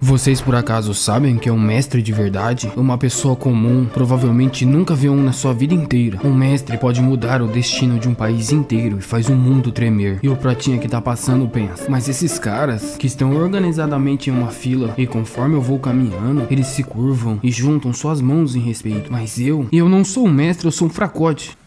Vocês por acaso sabem que é um mestre de verdade? Uma pessoa comum provavelmente nunca vê um na sua vida inteira. Um mestre pode mudar o destino de um país inteiro e faz o mundo tremer. E o pratinha que tá passando pensa, mas esses caras que estão organizadamente em uma fila e conforme eu vou caminhando, eles se curvam e juntam suas mãos em respeito. Mas eu não sou um mestre, eu sou um fracote.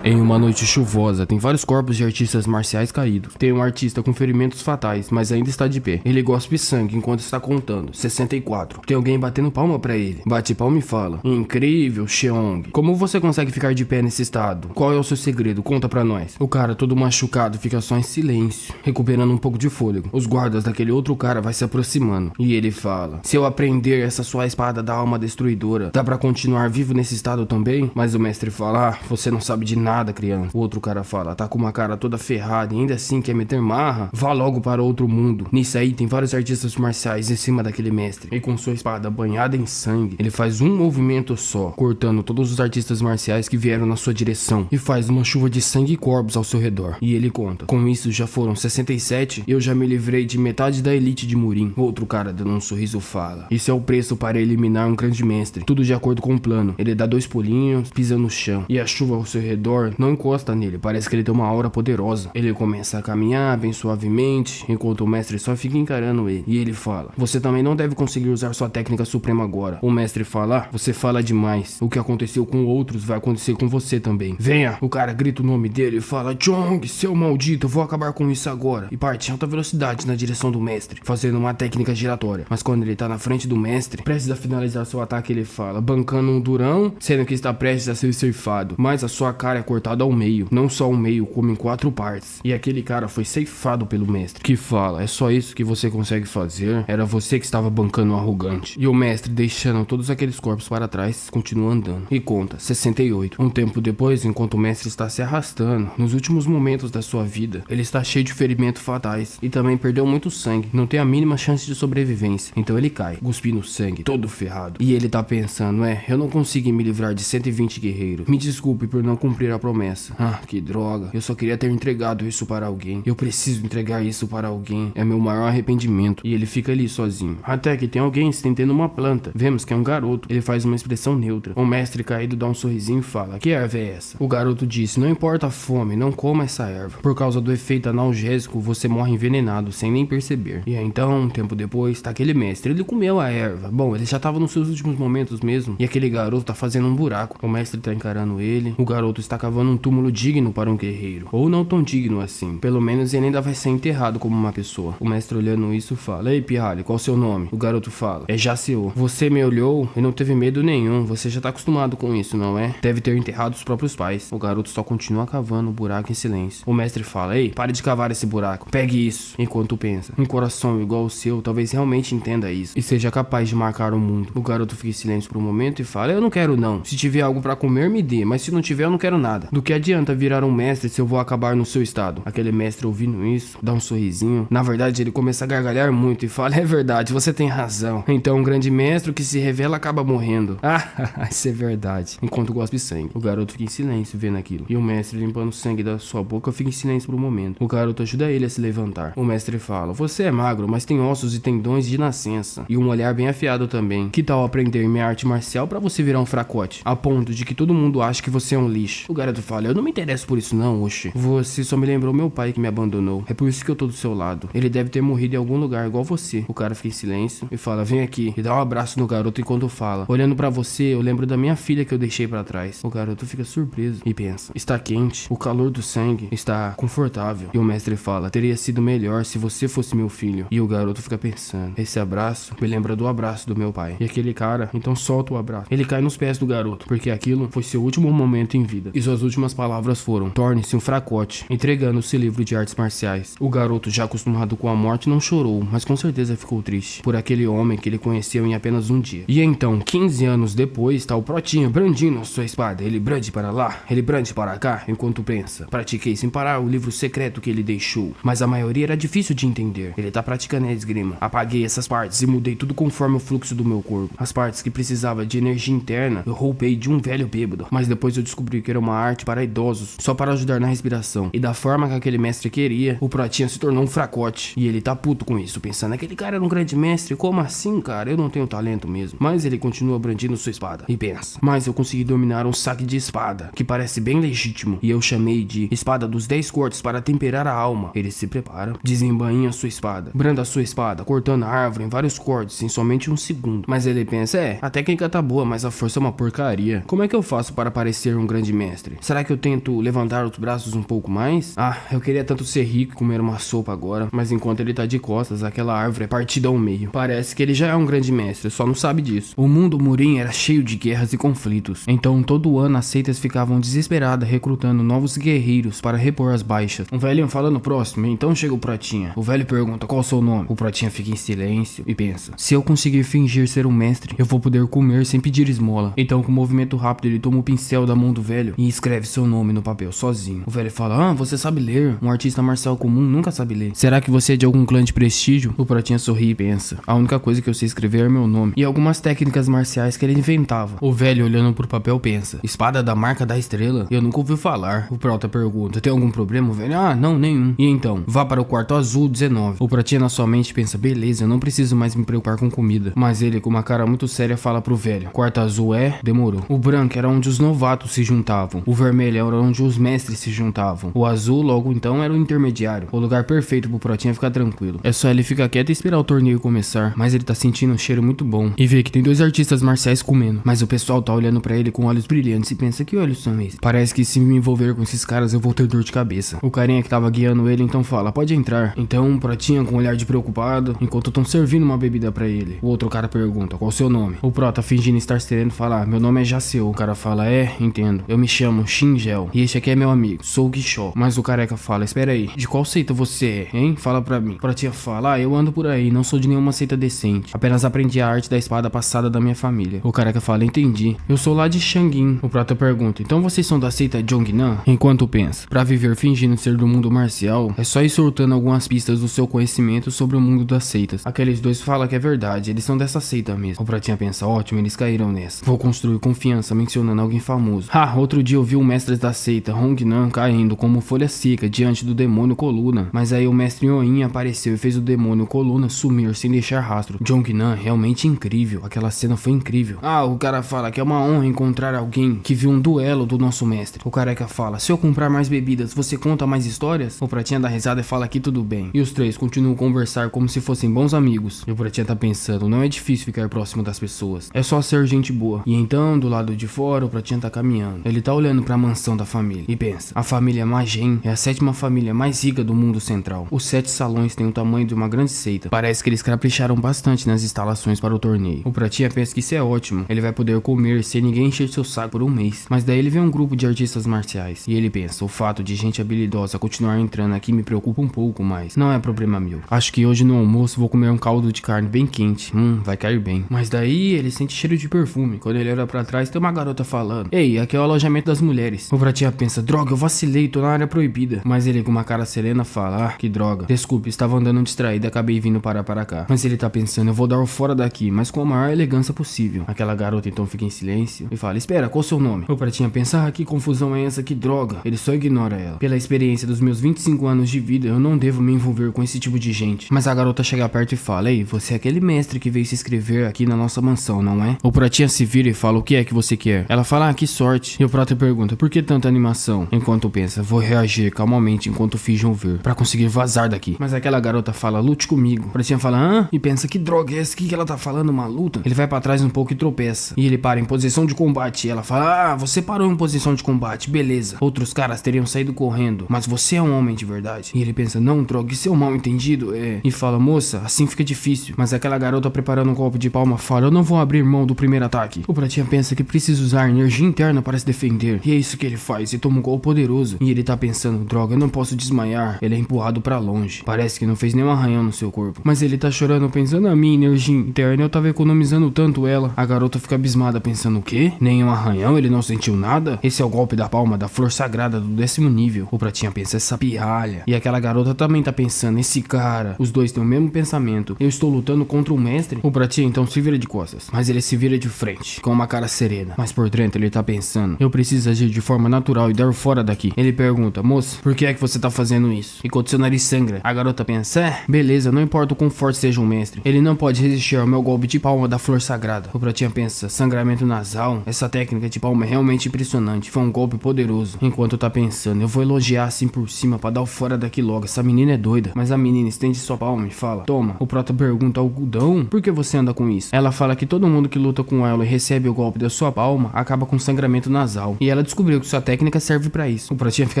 Em uma noite chuvosa, tem vários corpos de artistas marciais caídos. Tem um artista com ferimentos fatais, mas ainda está de pé. Ele gospe sangue enquanto está contando. 64. Tem alguém batendo palma pra ele. Bate palma e fala: incrível, Cheong. Como você consegue ficar de pé nesse estado? Qual é o seu segredo? Conta pra nós. O cara todo machucado fica só em silêncio, recuperando um pouco de fôlego. Os guardas daquele outro cara vai se aproximando. E ele fala: se eu aprender essa sua espada da alma destruidora, dá pra continuar vivo nesse estado também? Mas o mestre fala: ah, você não sabe de nada, criança. O outro cara fala: tá com uma cara toda ferrada e ainda assim quer meter marra? Vá logo para outro mundo. Nisso aí tem vários artistas marciais em cima daquele mestre. E com sua espada banhada em sangue, ele faz um movimento só, cortando todos os artistas marciais que vieram na sua direção. E faz uma chuva de sangue e corpos ao seu redor. E ele conta: com isso já foram 67, eu já me livrei de metade da elite de Murim. O outro cara dando um sorriso fala: isso é o preço para eliminar um grande mestre. Tudo de acordo com o plano. Ele dá 2 pulinhos, pisa no chão. E a chuva ao seu redor não encosta nele, parece que ele tem uma aura poderosa. Ele começa a caminhar bem suavemente, enquanto o mestre só fica encarando ele. E ele fala: você também não deve conseguir usar sua técnica suprema agora. O mestre fala: ah, você fala demais. O que aconteceu com outros vai acontecer com você também. Venha! O cara grita o nome dele e fala: Chong, seu maldito, eu vou acabar com isso agora. E parte em alta velocidade na direção do mestre, fazendo uma técnica giratória. Mas quando ele tá na frente do mestre, prestes a finalizar seu ataque, ele fala, bancando um durão, sendo que está prestes a ser ceifado. Mas a sua cara é cortado ao meio, não só ao meio, como em 4 partes. E aquele cara foi ceifado pelo mestre, que fala: é só isso que você consegue fazer? Era você que estava bancando um arrogante. E o mestre, deixando todos aqueles corpos para trás, continua andando. E conta: 68. Um tempo depois, enquanto o mestre está se arrastando, nos últimos momentos da sua vida, ele está cheio de ferimentos fatais e também perdeu muito sangue, não tem a mínima chance de sobrevivência. Então ele cai, cuspindo sangue, todo ferrado. E ele tá pensando: eu não consegui me livrar de 120 guerreiros. Me desculpe por não cumprir a promessa. Ah, que droga. Eu só queria ter entregado isso para alguém. Eu preciso entregar isso para alguém. É meu maior arrependimento. E ele fica ali sozinho. Até que tem alguém estendendo uma planta. Vemos que é um garoto. Ele faz uma expressão neutra. O mestre caído dá um sorrisinho e fala: que erva é essa? O garoto disse: não importa a fome, não coma essa erva. Por causa do efeito analgésico, você morre envenenado sem nem perceber. E aí, então, um tempo depois, tá aquele mestre. Ele comeu a erva. Bom, ele já tava nos seus últimos momentos mesmo. E aquele garoto tá fazendo um buraco. O mestre tá encarando ele. O garoto está cavando um túmulo digno para um guerreiro. Ou não tão digno assim. Pelo menos ele ainda vai ser enterrado como uma pessoa. O mestre, olhando isso, fala: ei, pirralho, qual o seu nome? O garoto fala: é Jaceo. Você me olhou e não teve medo nenhum. Você já tá acostumado com isso, não é? Deve ter enterrado os próprios pais. O garoto só continua cavando o buraco em silêncio. O mestre fala: ei, pare de cavar esse buraco. Pegue isso. Enquanto pensa: um coração igual o seu talvez realmente entenda isso e seja capaz de marcar o mundo. O garoto fica em silêncio por um momento e fala: eu não quero não. Se tiver algo pra comer, me dê. Mas se não tiver, eu não quero nada. Do que adianta virar um mestre se eu vou acabar no seu estado? Aquele mestre, ouvindo isso, dá um sorrisinho. Na verdade, ele começa a gargalhar muito e fala: é verdade, você tem razão. Então um grande mestre que se revela acaba morrendo. Ah, isso é verdade. Enquanto gospe sangue. O garoto fica em silêncio vendo aquilo. E o mestre, limpando o sangue da sua boca, fica em silêncio por um momento. O garoto ajuda ele a se levantar. O mestre fala: você é magro, mas tem ossos e tendões de nascença. E um olhar bem afiado também. Que tal aprender minha arte marcial pra você virar um fracote? A ponto de que todo mundo acha que você é um lixo. O garoto fala: eu não me interesso por isso não, oxe. Você só me lembrou meu pai que me abandonou. É por isso que eu tô do seu lado. Ele deve ter morrido em algum lugar igual você. O cara fica em silêncio e fala: vem aqui. E dá um abraço no garoto enquanto fala: olhando pra você, eu lembro da minha filha que eu deixei pra trás. O garoto fica surpreso e pensa: está quente. O calor do sangue está confortável. E o mestre fala: teria sido melhor se você fosse meu filho. E o garoto fica pensando: esse abraço me lembra do abraço do meu pai. E aquele cara, então solta o abraço. Ele cai nos pés do garoto, porque aquilo foi seu último momento em vida. E suas últimas palavras foram: torne-se um fracote, entregando seu livro de artes marciais. O garoto, já acostumado com a morte, não chorou, mas com certeza ficou triste por aquele homem que ele conheceu em apenas um dia. E então, 15 anos depois, tá o Protinho brandindo sua espada. Ele brande para lá, ele brande para cá, enquanto pensa: pratiquei sem parar o livro secreto que ele deixou, mas a maioria era difícil de entender. Ele tá praticando a esgrima. Apaguei essas partes e mudei tudo conforme o fluxo do meu corpo. As partes que precisava de energia interna, eu roubei de um velho bêbado, mas depois eu descobri que era uma arte para idosos, só para ajudar na respiração. E da forma que aquele mestre queria, o Pratinha se tornou um fracote. E ele tá puto com isso, pensando, aquele cara era um grande mestre, como assim, cara? Eu não tenho talento mesmo. Mas ele continua brandindo sua espada. E pensa, mas eu consegui dominar um saque de espada, que parece bem legítimo. E eu chamei de espada dos 10 cortes para temperar a alma. Ele se prepara, desembainha sua espada, branda sua espada, cortando a árvore em vários cortes em somente um segundo. Mas ele pensa, a técnica tá boa, mas a força é uma porcaria. Como é que eu faço para parecer um grande mestre? Será que eu tento levantar os braços um pouco mais? Eu queria tanto ser rico e comer uma sopa agora, mas enquanto ele tá de costas, aquela árvore é partida ao meio. Parece que ele já é um grande mestre, só não sabe disso. O mundo Murim era cheio de guerras e conflitos. Então todo ano as seitas ficavam desesperadas recrutando novos guerreiros para repor as baixas. Um velhinho fala no próximo, então chega o Pratinha. O velho pergunta qual é o seu nome. O Pratinha fica em silêncio e pensa, se eu conseguir fingir ser um mestre, eu vou poder comer sem pedir esmola. Então com um movimento rápido ele toma o pincel da mão do velho e escreve seu nome no papel sozinho. O velho fala, você sabe ler. Um artista marcial comum nunca sabe ler. Será que você é de algum clã de prestígio? O Pratinha sorri e pensa, a única coisa que eu sei escrever é meu nome e algumas técnicas marciais que ele inventava. O velho olhando pro papel pensa, espada da marca da estrela? Eu nunca ouvi falar. O Prota pergunta, tem algum problema? O velho, não, nenhum. E então, vá para o quarto azul 19. O Pratinha na sua mente pensa, beleza, eu não preciso mais me preocupar com comida. Mas ele com uma cara muito séria fala pro velho, quarto azul demorou. O branco era onde os novatos se juntavam. O vermelho era onde os mestres se juntavam. O azul logo então era o intermediário. O lugar perfeito pro Pratinha ficar tranquilo. É só ele ficar quieto e esperar o torneio começar. Mas ele tá sentindo um cheiro muito bom. E vê que tem 2 artistas marciais comendo. Mas o pessoal tá olhando pra ele com olhos brilhantes e pensa, que olhos são esses? Parece que se me envolver com esses caras eu vou ter dor de cabeça. O carinha que tava guiando ele então fala, pode entrar. Então o Pratinha com um olhar de preocupado, enquanto estão servindo uma bebida pra ele. O outro cara pergunta, qual o seu nome? O Prota fingindo estar sereno fala, meu nome é Jaceu. O cara fala, entendo. Eu me chamo Xingel. E este aqui é meu amigo, sou o Guixó. Mas o careca fala, espera aí, de qual seita você é, hein? Fala pra mim. O Pratinha fala, eu ando por aí, não sou de nenhuma seita decente. Apenas aprendi a arte da espada passada da minha família. O careca fala, entendi. Eu sou lá de Xanguin. O Prata pergunta, então vocês são da seita Jongnan? Enquanto pensa, pra viver fingindo ser do mundo marcial, é só ir soltando algumas pistas do seu conhecimento sobre o mundo das seitas. Aqueles 2 falam que é verdade, eles são dessa seita mesmo. O Pratinha pensa, ótimo, eles caíram nessa. Vou construir confiança mencionando alguém famoso. Outro dia eu vi o mestre da seita Hongnan caindo como folha seca diante do demônio Coluna. Mas aí o mestre Yoin apareceu e fez o demônio Coluna sumir sem deixar rastro. Jongnan realmente incrível, aquela cena foi incrível. O cara fala que é uma honra encontrar alguém que viu um duelo do nosso mestre. O careca fala, se eu comprar mais bebidas, você conta mais histórias? O Pratinha dá risada e fala que tudo bem. E os 3 continuam a conversar como se fossem bons amigos. E o Pratinha tá pensando, não é difícil ficar próximo das pessoas, é só ser gente boa. E então, do lado de fora, o Pratinha tá caminhando. Ele tá olhando pra mansão da família e pensa, a família Magen é a 7ª família mais rica do mundo central. Os 7 salões têm o tamanho de uma grande seita. Parece que eles capricharam bastante nas instalações para o torneio. O Pratinha pensa que isso é ótimo, ele vai poder comer sem ninguém encher seu saco por um mês. Mas daí ele vê um grupo de artistas marciais e ele pensa, o fato de gente habilidosa continuar entrando aqui me preocupa um pouco mais. Não é problema meu. Acho que hoje no almoço vou comer um caldo de carne bem quente. Vai cair bem. Mas daí ele sente cheiro de perfume. Quando ele olha pra trás tem uma garota falando, ei, aqui é o alojamento das mulheres. O Pratinha pensa, droga, eu vacilei, tô na área proibida. Mas ele com uma cara serena fala, que droga. Desculpe, estava andando distraído e acabei vindo parar para cá. Mas ele tá pensando, eu vou dar o fora daqui, mas com a maior elegância possível. Aquela garota então fica em silêncio e fala, espera, qual o seu nome? O Pratinha pensa, que confusão é essa, que droga. Ele só ignora ela. Pela experiência dos meus 25 anos de vida, eu não devo me envolver com esse tipo de gente. Mas a garota chega perto e fala, ei, você é aquele mestre que veio se inscrever aqui na nossa mansão, não é? O Pratinha se vira e fala, o que é que você quer? Ela fala, que sorte. E o Prata pergunta, por que tanta animação? Enquanto pensa, vou reagir calmamente enquanto finjo ouvir, pra conseguir vazar daqui. Mas aquela garota fala, lute comigo. O Pratinha fala, e pensa, que droga é essa? Que ela tá falando, uma luta? Ele vai pra trás um pouco e tropeça. E ele para em posição de combate. E ela fala, você parou em posição de combate, beleza. Outros caras teriam saído correndo, mas você é um homem de verdade. E ele pensa, não, droga, isso é um mal entendido, E fala, moça, assim fica difícil. Mas aquela garota preparando um golpe de palma fala, eu não vou abrir mão do primeiro ataque. O Pratinha pensa que precisa usar energia interna para se defender. E é isso que ele faz, e toma um golpe poderoso. E ele tá pensando, droga, eu não posso desmaiar. Ele é empurrado pra longe. Parece que não fez nenhum arranhão no seu corpo. Mas ele tá chorando pensando, a minha energia interna, eu tava economizando tanto ela. A garota fica abismada pensando, o quê? Nenhum arranhão? Ele não sentiu nada? Esse é o golpe da palma da flor sagrada do 10º nível. O Pratinha pensa, essa pirralha. E aquela garota também tá pensando, esse cara. Os dois têm o mesmo pensamento. Eu estou lutando contra um mestre? O Pratinha então se vira de costas. Mas ele se vira de frente, com uma cara serena. Mas por dentro ele tá pensando, eu preciso precisa agir de forma natural e dar fora daqui. Ele pergunta: moça, por que é que você tá fazendo isso? Enquanto seu nariz sangra. A garota pensa: beleza, não importa o quão forte seja um mestre, ele não pode resistir ao meu golpe de palma da flor sagrada. O pratinha pensa: sangramento nasal? Essa técnica de palma é realmente impressionante, foi um golpe poderoso. Enquanto tá pensando, eu vou elogiar assim por cima pra dar o fora daqui logo, essa menina é doida. Mas a menina estende sua palma e fala: toma. O prota pergunta: algodão? Por que você anda com isso? Ela fala que todo mundo que luta com ela e recebe o golpe da sua palma acaba com sangramento nasal, e ela descobriu que sua técnica serve pra isso. O pratinha fica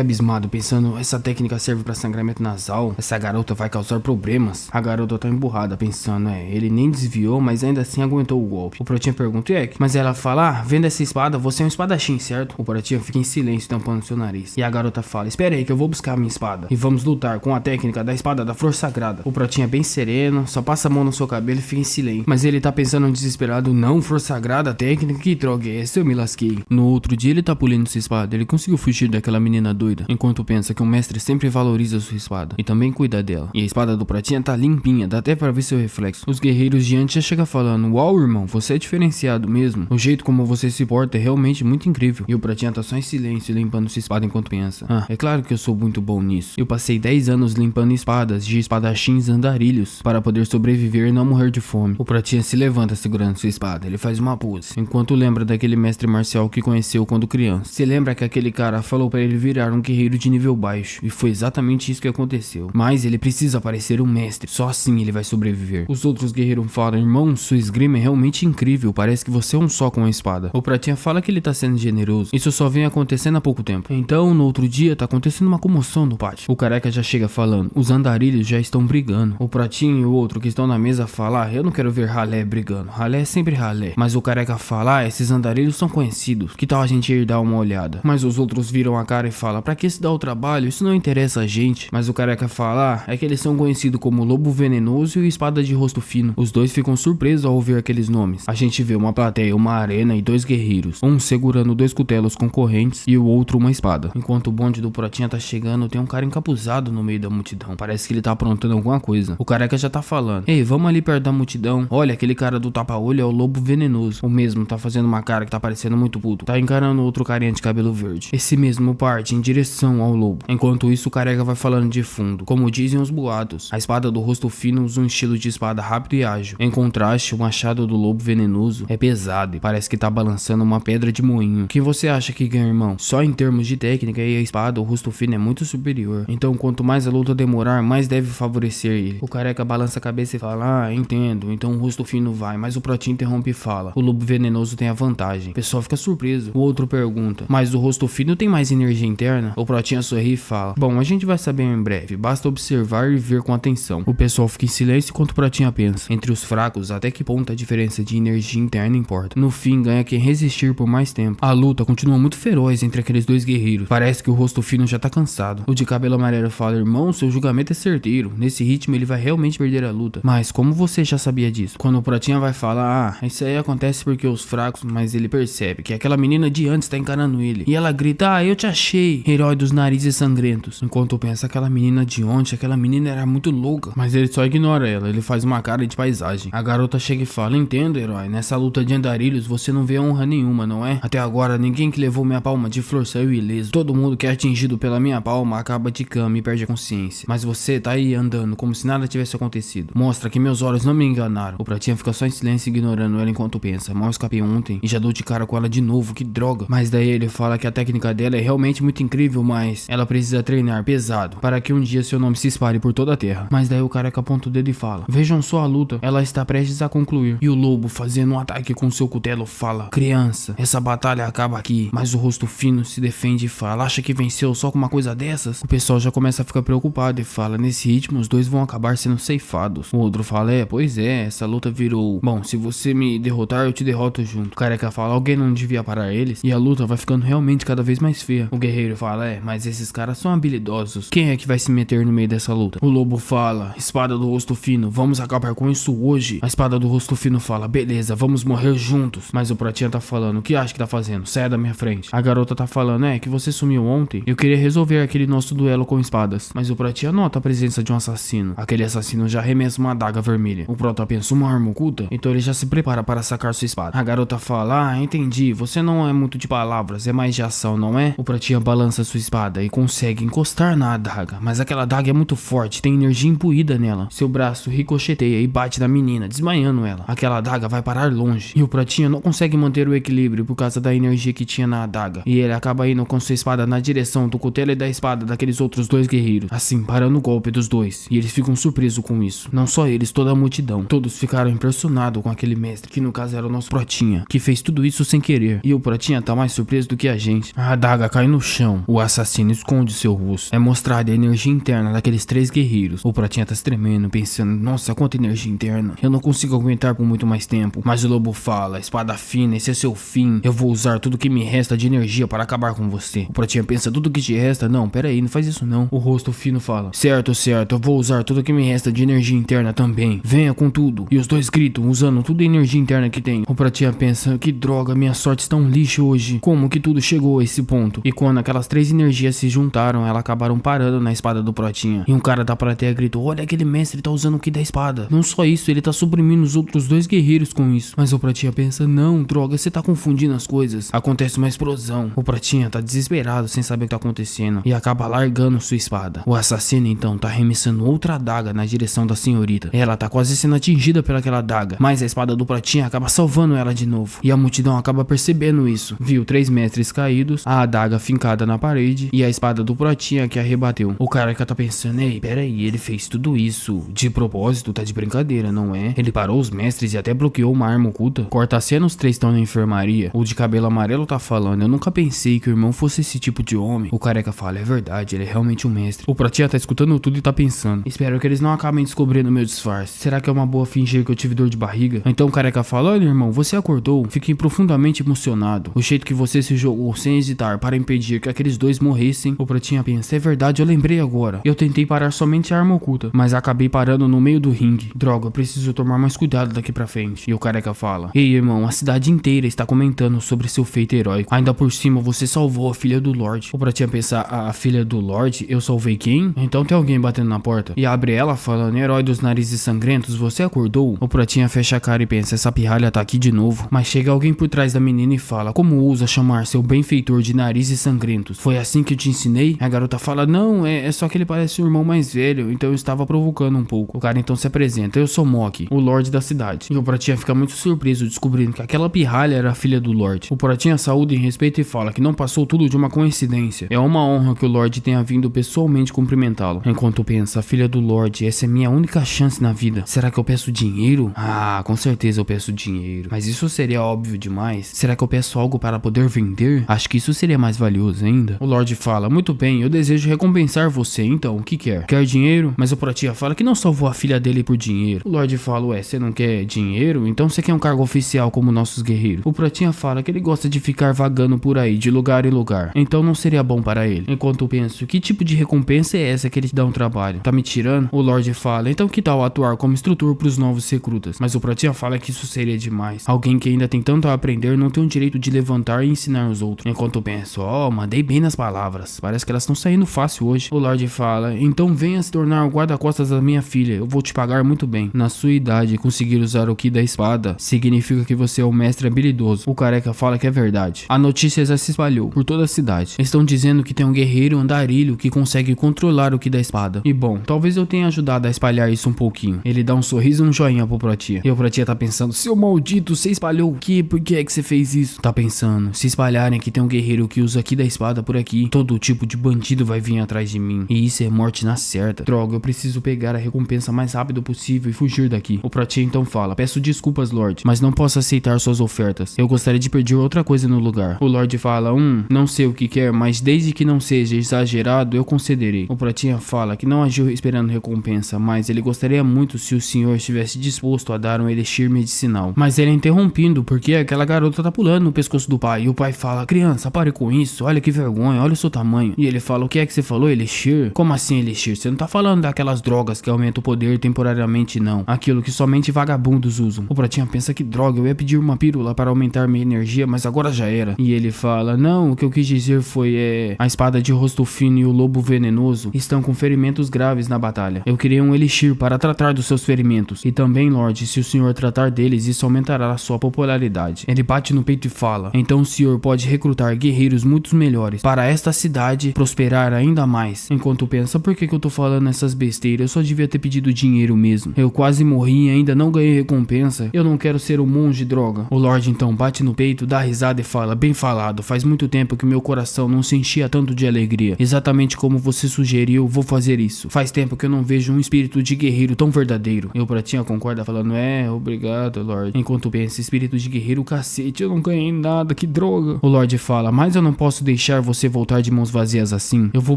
abismado, pensando: essa técnica serve pra sangramento nasal? Essa garota vai causar problemas. A garota tá emburrada, pensando: ele nem desviou, mas ainda assim aguentou o golpe. O pratinha pergunta: mas ela fala: vendo essa espada, você é um espadachim, certo? O pratinha fica em silêncio, tampando seu nariz. E a garota fala: espera aí que eu vou buscar a minha espada e vamos lutar com a técnica da espada da flor sagrada. O pratinha é bem sereno, só passa a mão no seu cabelo e fica em silêncio. Mas ele tá pensando desesperado: não, flor sagrada, técnica, que droga é essa? Eu me lasquei. No outro dia ele tá polindo sua espada, ele conseguiu fugir daquela menina doida, enquanto pensa que o mestre sempre valoriza sua espada e também cuida dela. E a espada do pratinha tá limpinha, dá até pra ver seu reflexo. Os guerreiros de antes já chegam falando: uau, irmão, você é diferenciado mesmo. O jeito como você se porta é realmente muito incrível. E o pratinha tá só em silêncio, limpando sua espada enquanto pensa: é claro que eu sou muito bom nisso. Eu passei 10 anos limpando espadas de espadachins andarilhos para poder sobreviver e não morrer de fome. O pratinha se levanta segurando sua espada, ele faz uma pose, enquanto lembra daquele mestre marcial que conheceu quando criança. Se lembra que aquele cara falou para ele virar um guerreiro de nível baixo, e foi exatamente isso que aconteceu. Mas ele precisa parecer um mestre, só assim ele vai sobreviver. Os outros guerreiros falam: irmão, sua esgrima é realmente incrível, parece que você é um só com a espada. O pratinha fala que ele tá sendo generoso, isso só vem acontecendo há pouco tempo. Então, no outro dia, tá acontecendo uma comoção no pátio. O careca já chega falando: os andarilhos já estão brigando. O pratinho e o outro que estão na mesa falam: eu não quero ver ralé brigando, ralé é sempre ralé. Mas o careca fala: esses andarilhos são conhecidos, que tal a gente ir dar uma olhada? Mas os outros viram a cara e falam: pra que se dá o trabalho? Isso não interessa a gente. Mas o careca fala: é que eles são conhecidos como Lobo Venenoso e Espada de Rosto Fino. Os dois ficam surpresos ao ouvir aqueles nomes. A gente vê uma plateia, uma arena e dois guerreiros, um segurando 2 cutelos com correntes e o outro uma espada. Enquanto o bonde do pratinha tá chegando, tem um cara encapuzado no meio da multidão, parece que ele tá aprontando alguma coisa. O careca já tá falando: ei, vamos ali perto da multidão, olha, aquele cara do tapa-olho é o Lobo Venenoso. O mesmo tá fazendo uma cara que tá parecendo muito puto, tá encarando outro carinha de cabelo verde. Esse mesmo parte em direção ao lobo. Enquanto isso, o careca vai falando de fundo: como dizem os boatos, a espada do rosto fino usa um estilo de espada rápido e ágil. Em contraste, o machado do Lobo Venenoso é pesado e parece que tá balançando uma pedra de moinho. Quem você acha que ganha, irmão? Só em termos de técnica e a espada, o rosto fino é muito superior. Então, quanto mais a luta demorar, mais deve favorecer ele. O careca balança a cabeça e fala: entendo, então o rosto fino vai. Mas o pratinho interrompe e fala: o Lobo Venenoso tem a vantagem. O pessoal fica surpreso. O outro pergunta: mas o rosto fino tem mais energia interna? O pratinho sorri e fala: bom, a gente vai saber em breve, basta observar e ver com atenção. O pessoal fica em silêncio enquanto o pratinho pensa. Entre os fracos, até que ponto a diferença de energia interna importa? No fim, ganha quem resistir por mais tempo. A luta continua muito feroz entre aqueles dois guerreiros. Parece que o rosto fino já tá cansado. O de cabelo amarelo fala: irmão, seu julgamento é certeiro. Nesse ritmo ele vai realmente perder a luta. Mas como você já sabia disso? Quando o pratinha vai falar: isso aí acontece porque os fracos, mas ele percebe que aquela menina de antes tá encarando ele. E ela grita: eu te achei, herói dos narizes sangrentos. Enquanto pensa: aquela menina de ontem, aquela menina era muito louca. Mas ele só ignora ela, ele faz uma cara de paisagem. A garota chega e fala: entendo, herói, nessa luta de andarilhos você não vê honra nenhuma, não é? Até agora ninguém que levou minha palma de flor saiu ileso. Todo mundo que é atingido pela minha palma acaba de cama e perde a consciência. Mas você tá aí andando como se nada tivesse acontecido. Mostra que meus olhos não me enganaram. O pratinha fica só em silêncio ignorando ela enquanto pensa: mal escapei ontem e já dou de cara com ela de novo, que droga. Mas daí ele fala que a técnica dela é realmente muito incrível, mas ela precisa treinar pesado para que um dia seu nome se espalhe por toda a terra. Mas daí o careca aponta o dedo e fala: vejam só a luta, ela está prestes a concluir. E o lobo, fazendo um ataque com seu cutelo, fala: criança, essa batalha acaba aqui. Mas o rosto fino se defende e fala: acha que venceu só com uma coisa dessas? O pessoal já começa a ficar preocupado e fala: nesse ritmo os dois vão acabar sendo ceifados. O outro fala: pois é, essa luta virou: bom, se você me derrotar eu te derroto junto. O careca fala: alguém não devia parar eles? E a luta vai ficando realmente cada vez mais feia. O guerreiro fala: mas esses caras são habilidosos, quem é que vai se meter no meio dessa luta? O lobo fala: espada do rosto fino, vamos acabar com isso hoje. A espada do rosto fino fala: beleza, vamos morrer juntos. Mas o pratinha tá falando: o que acha que tá fazendo? Saia da minha frente. A garota tá falando: que você sumiu ontem, eu queria resolver aquele nosso duelo com espadas. Mas o pratinha nota a presença de um assassino. Aquele assassino já arremessa uma adaga vermelha. O prota pensa: uma arma oculta? Então ele já se prepara para sacar sua espada. A garota fala: entendi, você não é muito de palavras, palavras, é mais de ação, não é? O pratinha balança sua espada e consegue encostar na adaga, mas aquela adaga é muito forte, tem energia imbuída nela. Seu braço ricocheteia e bate na menina, desmaiando ela. Aquela adaga vai parar longe e o pratinha não consegue manter o equilíbrio por causa da energia que tinha na adaga. E ele acaba indo com sua espada na direção do cutelo e da espada daqueles outros dois guerreiros, assim parando o golpe dos dois. E eles ficam surpresos com isso. Não só eles, toda a multidão. Todos ficaram impressionados com aquele mestre, que no caso era o nosso pratinha, que fez tudo isso sem querer. E o pratinha tá mais surpreso do que a gente. A adaga cai no chão. O assassino esconde seu rosto. É mostrada a energia interna daqueles três guerreiros. O pratinha tá se tremendo, pensando, nossa, quanta energia interna. Eu não consigo aguentar por muito mais tempo. Mas o lobo fala, espada fina, esse é seu fim. Eu vou usar tudo que me resta de energia para acabar com você. O pratinha pensa, tudo que te resta? Não, pera aí, não faz isso não. O rosto fino fala, certo, eu vou usar tudo que me resta de energia interna também. Venha com tudo. E os dois gritam, usando toda a energia interna que tem. O pratinha pensa, que droga, minha sorte está um lixo hoje. Como que tudo chegou a esse ponto? E quando aquelas três energias se juntaram, elas acabaram parando na espada do pratinha. E um cara da plateia gritou, olha, aquele mestre tá usando o ki da espada. Não só isso, ele tá suprimindo os outros dois guerreiros com isso. Mas o pratinha pensa, não, droga, você tá confundindo as coisas. Acontece uma explosão. O pratinha tá desesperado sem saber o que tá acontecendo e acaba largando sua espada. O assassino então tá arremessando outra adaga na direção da senhorita. Ela tá quase sendo atingida pelaquela adaga, mas a espada do pratinha acaba salvando ela de novo. E a multidão acaba percebendo isso. Viu três mestres caídos, a adaga fincada na parede e a espada do pratinha que arrebateu. O cara que tá pensando, ei, peraí, ele fez tudo isso de propósito, tá de brincadeira, não é? Ele parou os mestres e até bloqueou uma arma oculta. Corta a cena, os três estão na enfermaria. O de cabelo amarelo tá falando, eu nunca pensei que o irmão fosse esse tipo de homem. O careca fala, é verdade, ele é realmente um mestre. O pratinha tá escutando tudo e tá pensando, espero que eles não acabem descobrindo meu disfarce. Será que é uma boa fingir que eu tive dor de barriga? Então o careca fala, olha irmão, você acordou. Fiquei profundamente emocionado. O jeito que você se jogou sem hesitar para impedir que aqueles dois morressem. O pratinha pensa, é verdade, eu lembrei agora. Eu tentei parar somente a arma oculta, mas acabei parando no meio do ringue. Droga, eu preciso tomar mais cuidado daqui pra frente. E o careca fala, ei irmão, a cidade inteira está comentando sobre seu feito heróico. Ainda por cima você salvou a filha do Lorde. O pratinha pensa, a filha do Lorde? Eu salvei quem? Então tem alguém batendo na porta. E abre ela falando, herói dos narizes sangrentos, você acordou? O pratinha fecha a cara e pensa, essa pirralha tá aqui de novo. Mas chega alguém por trás da menina e fala, como ousa chamar seu benfeitor de narizes sangrentos? Foi assim que eu te ensinei? A garota fala, não, é só que ele parece o irmão mais velho, então eu estava provocando um pouco. O cara então se apresenta, eu sou Mock, o Lorde da cidade. E o pratinha fica muito surpreso descobrindo que aquela pirralha era a filha do Lorde. O pratinha saúda em respeito e fala que não passou tudo de uma coincidência. É uma honra que o Lorde tenha vindo pessoalmente cumprimentá-lo. Enquanto pensa, a filha do Lorde, essa é minha única chance na vida. Será que eu peço dinheiro? Ah, com certeza eu peço dinheiro. Mas isso seria óbvio demais. Será que eu peço algo para poder vender? Acho que isso seria mais valioso ainda. O Lorde fala, muito bem, eu desejo recompensar você, então, o que quer? Quer dinheiro? Mas o pratinha fala que não salvou a filha dele por dinheiro. O Lorde fala, ué, você não quer dinheiro? Então você quer um cargo oficial como nossos guerreiros. O pratinha fala que ele gosta de ficar vagando por aí, de lugar em lugar. Então não seria bom para ele. Enquanto eu penso, que tipo de recompensa é essa que ele te dá um trabalho? Tá me tirando? O Lorde fala, então que tal atuar como instrutor pros novos recrutas? Mas o pratinha fala que isso seria demais. Alguém que ainda tem tanto a aprender não tem o direito de levantar e ensinar os outros. Enquanto eu penso, mandei bem nas palavras. Parece que elas estão saindo fácil hoje. O Lorde fala, então venha se tornar o guarda-costas da minha filha. Eu vou te pagar muito bem. Na sua idade, conseguir usar o ki da espada significa que você é um mestre habilidoso. O careca fala que é verdade. A notícia já se espalhou por toda a cidade. Estão dizendo que tem um guerreiro andarilho que consegue controlar o ki da espada. E bom, talvez eu tenha ajudado a espalhar isso um pouquinho. Ele dá um sorriso e um joinha pro pratinha. E o pratinha tá pensando, seu maldito, você espalhou o ki? Por que é que você fez isso? Tá pensando, se espalharem que tem um guerreiro que usa ki da espada por aqui, todo tipo de bandido vai vir atrás de mim. E isso é morte na certa. Droga, eu preciso pegar a recompensa mais rápido possível e fugir daqui. O pratinha então fala, peço desculpas, Lorde, mas não posso aceitar suas ofertas. Eu gostaria de pedir outra coisa no lugar. O Lorde fala, não sei o que quer, mas desde que não seja exagerado, eu concederei. O pratinha fala que não agiu esperando recompensa, mas ele gostaria muito se o senhor estivesse disposto a dar um elixir medicinal. Mas ele é interrompido, porque aquela garota tá pulando no pescoço do pai. E o pai fala, criança, pare com isso, olha que vergonha, olha o seu tamanho. E ele fala, o que é que você falou, elixir? Como assim elixir? Você não tá falando daquelas drogas que aumentam o poder temporariamente, não. Aquilo que somente vagabundos usam. O pratinha pensa que droga, eu ia pedir uma pílula para aumentar minha energia, mas agora já era. E ele fala, não, o que eu quis dizer foi, a espada de rosto fino e o lobo venenoso estão com ferimentos graves na batalha. Eu queria um elixir para tratar dos seus ferimentos. E também, Lorde, se o senhor tratar deles, isso aumentará a sua popularidade. Ele bate no peito e fala, então se senhor pode recrutar guerreiros muito melhores para esta cidade prosperar ainda mais. Enquanto pensa, por que eu tô falando essas besteiras? Eu só devia ter pedido dinheiro mesmo. Eu quase morri e ainda não ganhei recompensa. Eu não quero ser um monge, droga. O Lorde então bate no peito, dá risada e fala: bem falado, faz muito tempo que meu coração não se enchia tanto de alegria. Exatamente como você sugeriu, vou fazer isso. Faz tempo que eu não vejo um espírito de guerreiro tão verdadeiro. E o Pratinha concorda falando: obrigado, Lorde. Enquanto pensa, espírito de guerreiro, cacete, eu não ganhei nada, que droga. O Lorde fala: mas eu não posso deixar você voltar de mãos vazias assim. Eu vou